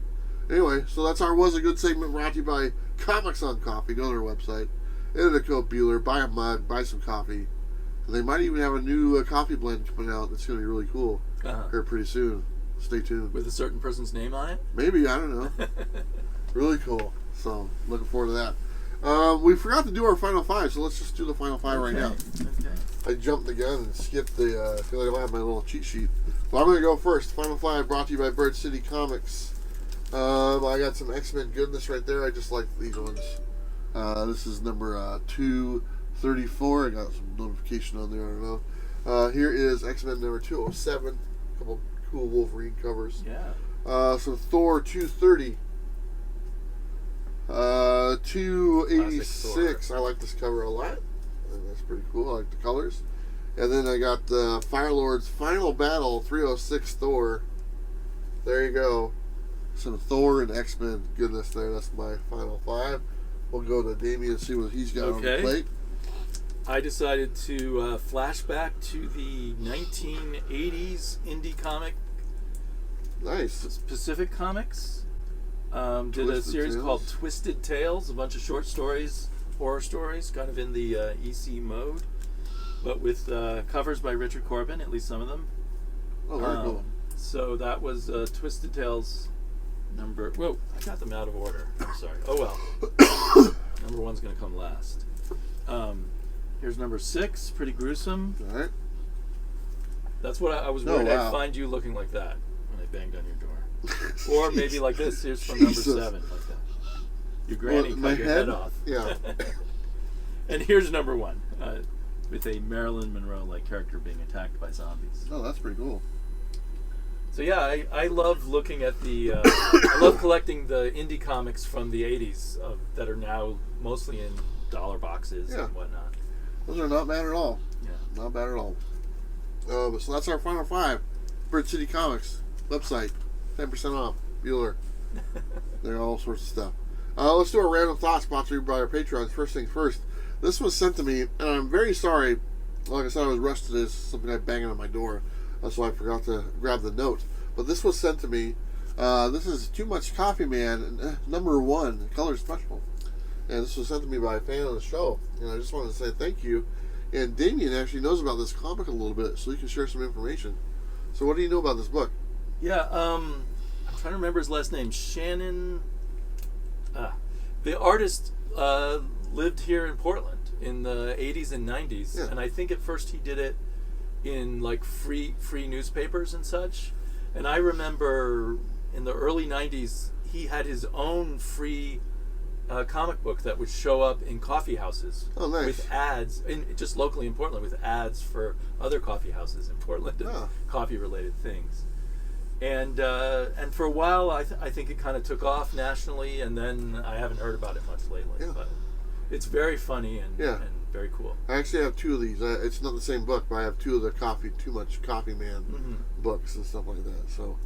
Anyway, so that's our Was It Good segment, brought to you by Comics on Coffee. Go to their website, enter the code Bueller, buy a mug, buy some coffee. And they might even have a new coffee blend coming out that's going to be really cool here pretty soon. Stay tuned. With a certain person's name on it? Maybe, I don't know. Really cool. So, looking forward to that. We forgot to do our Final Five, so let's just do the Final Five right now. Okay. I jumped the gun and skipped the, I feel like I don't have my little cheat sheet. Well, I'm going to go first. Final Five brought to you by Bird City Comics. I got some X-Men goodness right there. I just like these ones. This is number 234. I got some notification on there. I don't know. Here is X-Men number 207. A couple cool Wolverine covers. Yeah. So Thor 230. 286. I like this cover a lot. I think that's pretty cool. I like the colors. And then I got the Firelord's Final Battle 306 Thor. There you go. some Thor and X-Men goodness there. That's my final 5. We'll go to Damien and see what he's got on the plate. I decided to flashback to the 1980s indie comic. Nice. Pacific Comics. Did a series called Twisted Tales, a bunch of short stories, horror stories, kind of in the EC mode, but with covers by Richard Corbin, at least some of them. Oh, very cool. So that was Twisted Tales number... Whoa, I got them out of order. I'm sorry. Oh, well. Number 1's going to come last. Here's number 6, pretty gruesome. All right. That's what I was worried I'd find you looking like that when I banged on your door. Or maybe like this. Here's from number 7, like that. Your granny cut your head off. Yeah. And here's number 1, with a Marilyn Monroe-like character being attacked by zombies. Oh, that's pretty cool. So yeah, I love looking at the... I love collecting the indie comics from the 80s that are now mostly in dollar boxes and whatnot. Those are not bad at all. Yeah. Not bad at all. So that's our final 5. Bird City Comics website, 10% off. Bueller. There are all sorts of stuff. Let's do a random thought sponsored by our Patreons. First things first. This was sent to me, and I'm very sorry. Like I said, I was rushed to this. Something like banging on my door, so I forgot to grab the note. But this was sent to me. This is Too Much Coffee Man, number 1, color special. And this was sent to me by a fan of the show. And I just wanted to say thank you. And Damien actually knows about this comic a little bit, so he can share some information. So what do you know about this book? Yeah, I'm trying to remember his last name. Shannon. The artist lived here in Portland in the 80s and 90s. Yeah. And I think at first he did it in like free newspapers and such. And I remember in the early 90s, he had his own free comic book that would show up in coffee houses with ads, just locally in Portland, with ads for other coffee houses in Portland and coffee-related things. And for a while, I think it kind of took off nationally, and then I haven't heard about it much lately. Yeah. But it's very funny and very cool. I actually have 2 of these. It's not the same book, but I have 2 of the Too Much Coffee Man books and stuff like that. So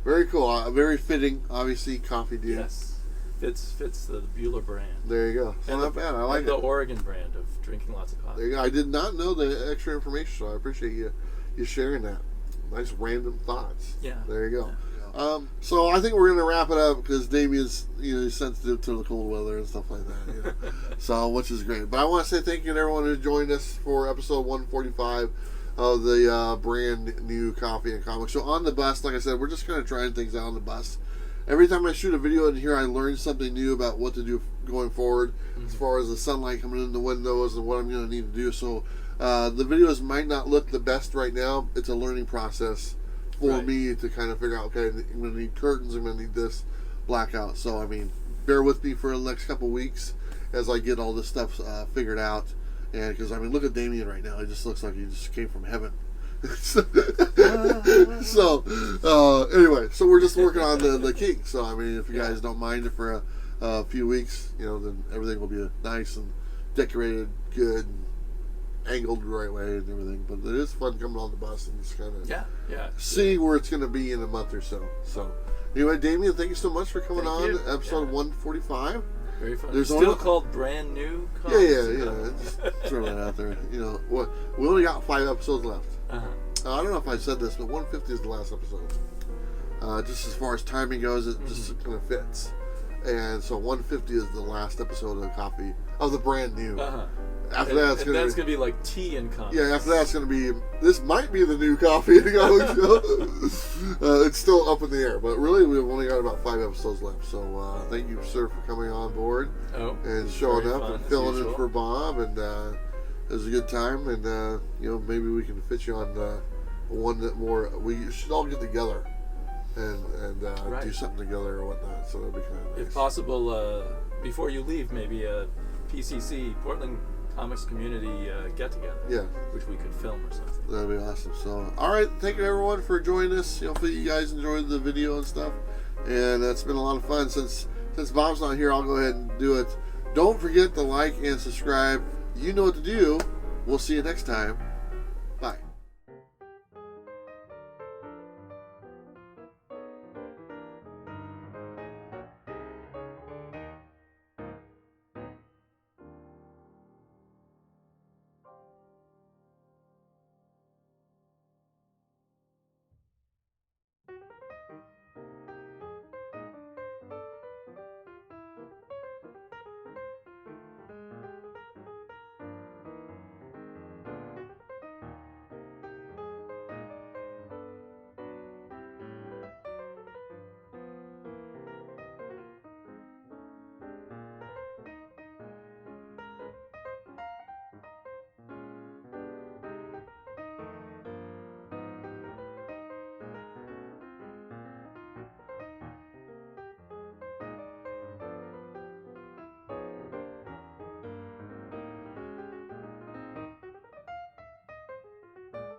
very cool. Very fitting, obviously, coffee dude. Yes. Fits the Bueller brand. There you go. So not bad. I like the Oregon brand of drinking lots of coffee. There you go. I did not know the extra information, so I appreciate you sharing that. Nice random thoughts. Yeah. There you go. Yeah. So I think we're going to wrap it up because Damien's he's sensitive to the cold weather and stuff like that. So which is great. But I want to say thank you to everyone who joined us for episode 145 of the brand new Coffee and Comics. So on the bus, like I said, we're just kind of trying things out on the bus. Every time I shoot a video in here, I learn something new about what to do going forward as far as the sunlight coming in the windows and what I'm going to need to do. So the videos might not look the best right now. It's a learning process for me to kind of figure out, okay, I'm going to need curtains, I'm going to need this blackout. So, I mean, bear with me for the next couple weeks as I get all this stuff figured out. And because, I mean, look at Damien right now. He just looks like he just came from heaven. So anyway, so we're just working on the kinks. So I mean, if you guys don't mind it for a few weeks, then everything will be nice and decorated, good, and angled the right way and everything. But it is fun coming on the bus and just kind of seeing where it's going to be in a month or so. So anyway, Damien, thank you so much for coming on episode 145. Very fun. There's still called brand new comics. Yeah. Just throw that out there. We only got 5 episodes left. I don't know if I said this, but 150 is the last episode. Just as far as timing goes, it just kind of fits. And so 150 is the last episode of the brand new. After that, it's going to be like tea and comics. Yeah, after that, it's going to be. This might be the new Coffee and Comics show. It's still up in the air, but really, we've only got about 5 episodes left. So thank you, sir, for coming on board and showing up and filling in for Bob. And it was a good time. And maybe we can fit you on one that more. We should all get together and do something together or whatnot. So that'd be kind of nice. If possible, before you leave, maybe a PCC Portland Comics Community get together, which we could film or something. That'd be awesome. So, all right, thank you everyone for joining us. Hopefully you guys enjoyed the video and stuff, and it's been a lot of fun. Since Bob's not here, I'll go ahead and do it. Don't forget to like and subscribe. You know what to do. We'll see you next time.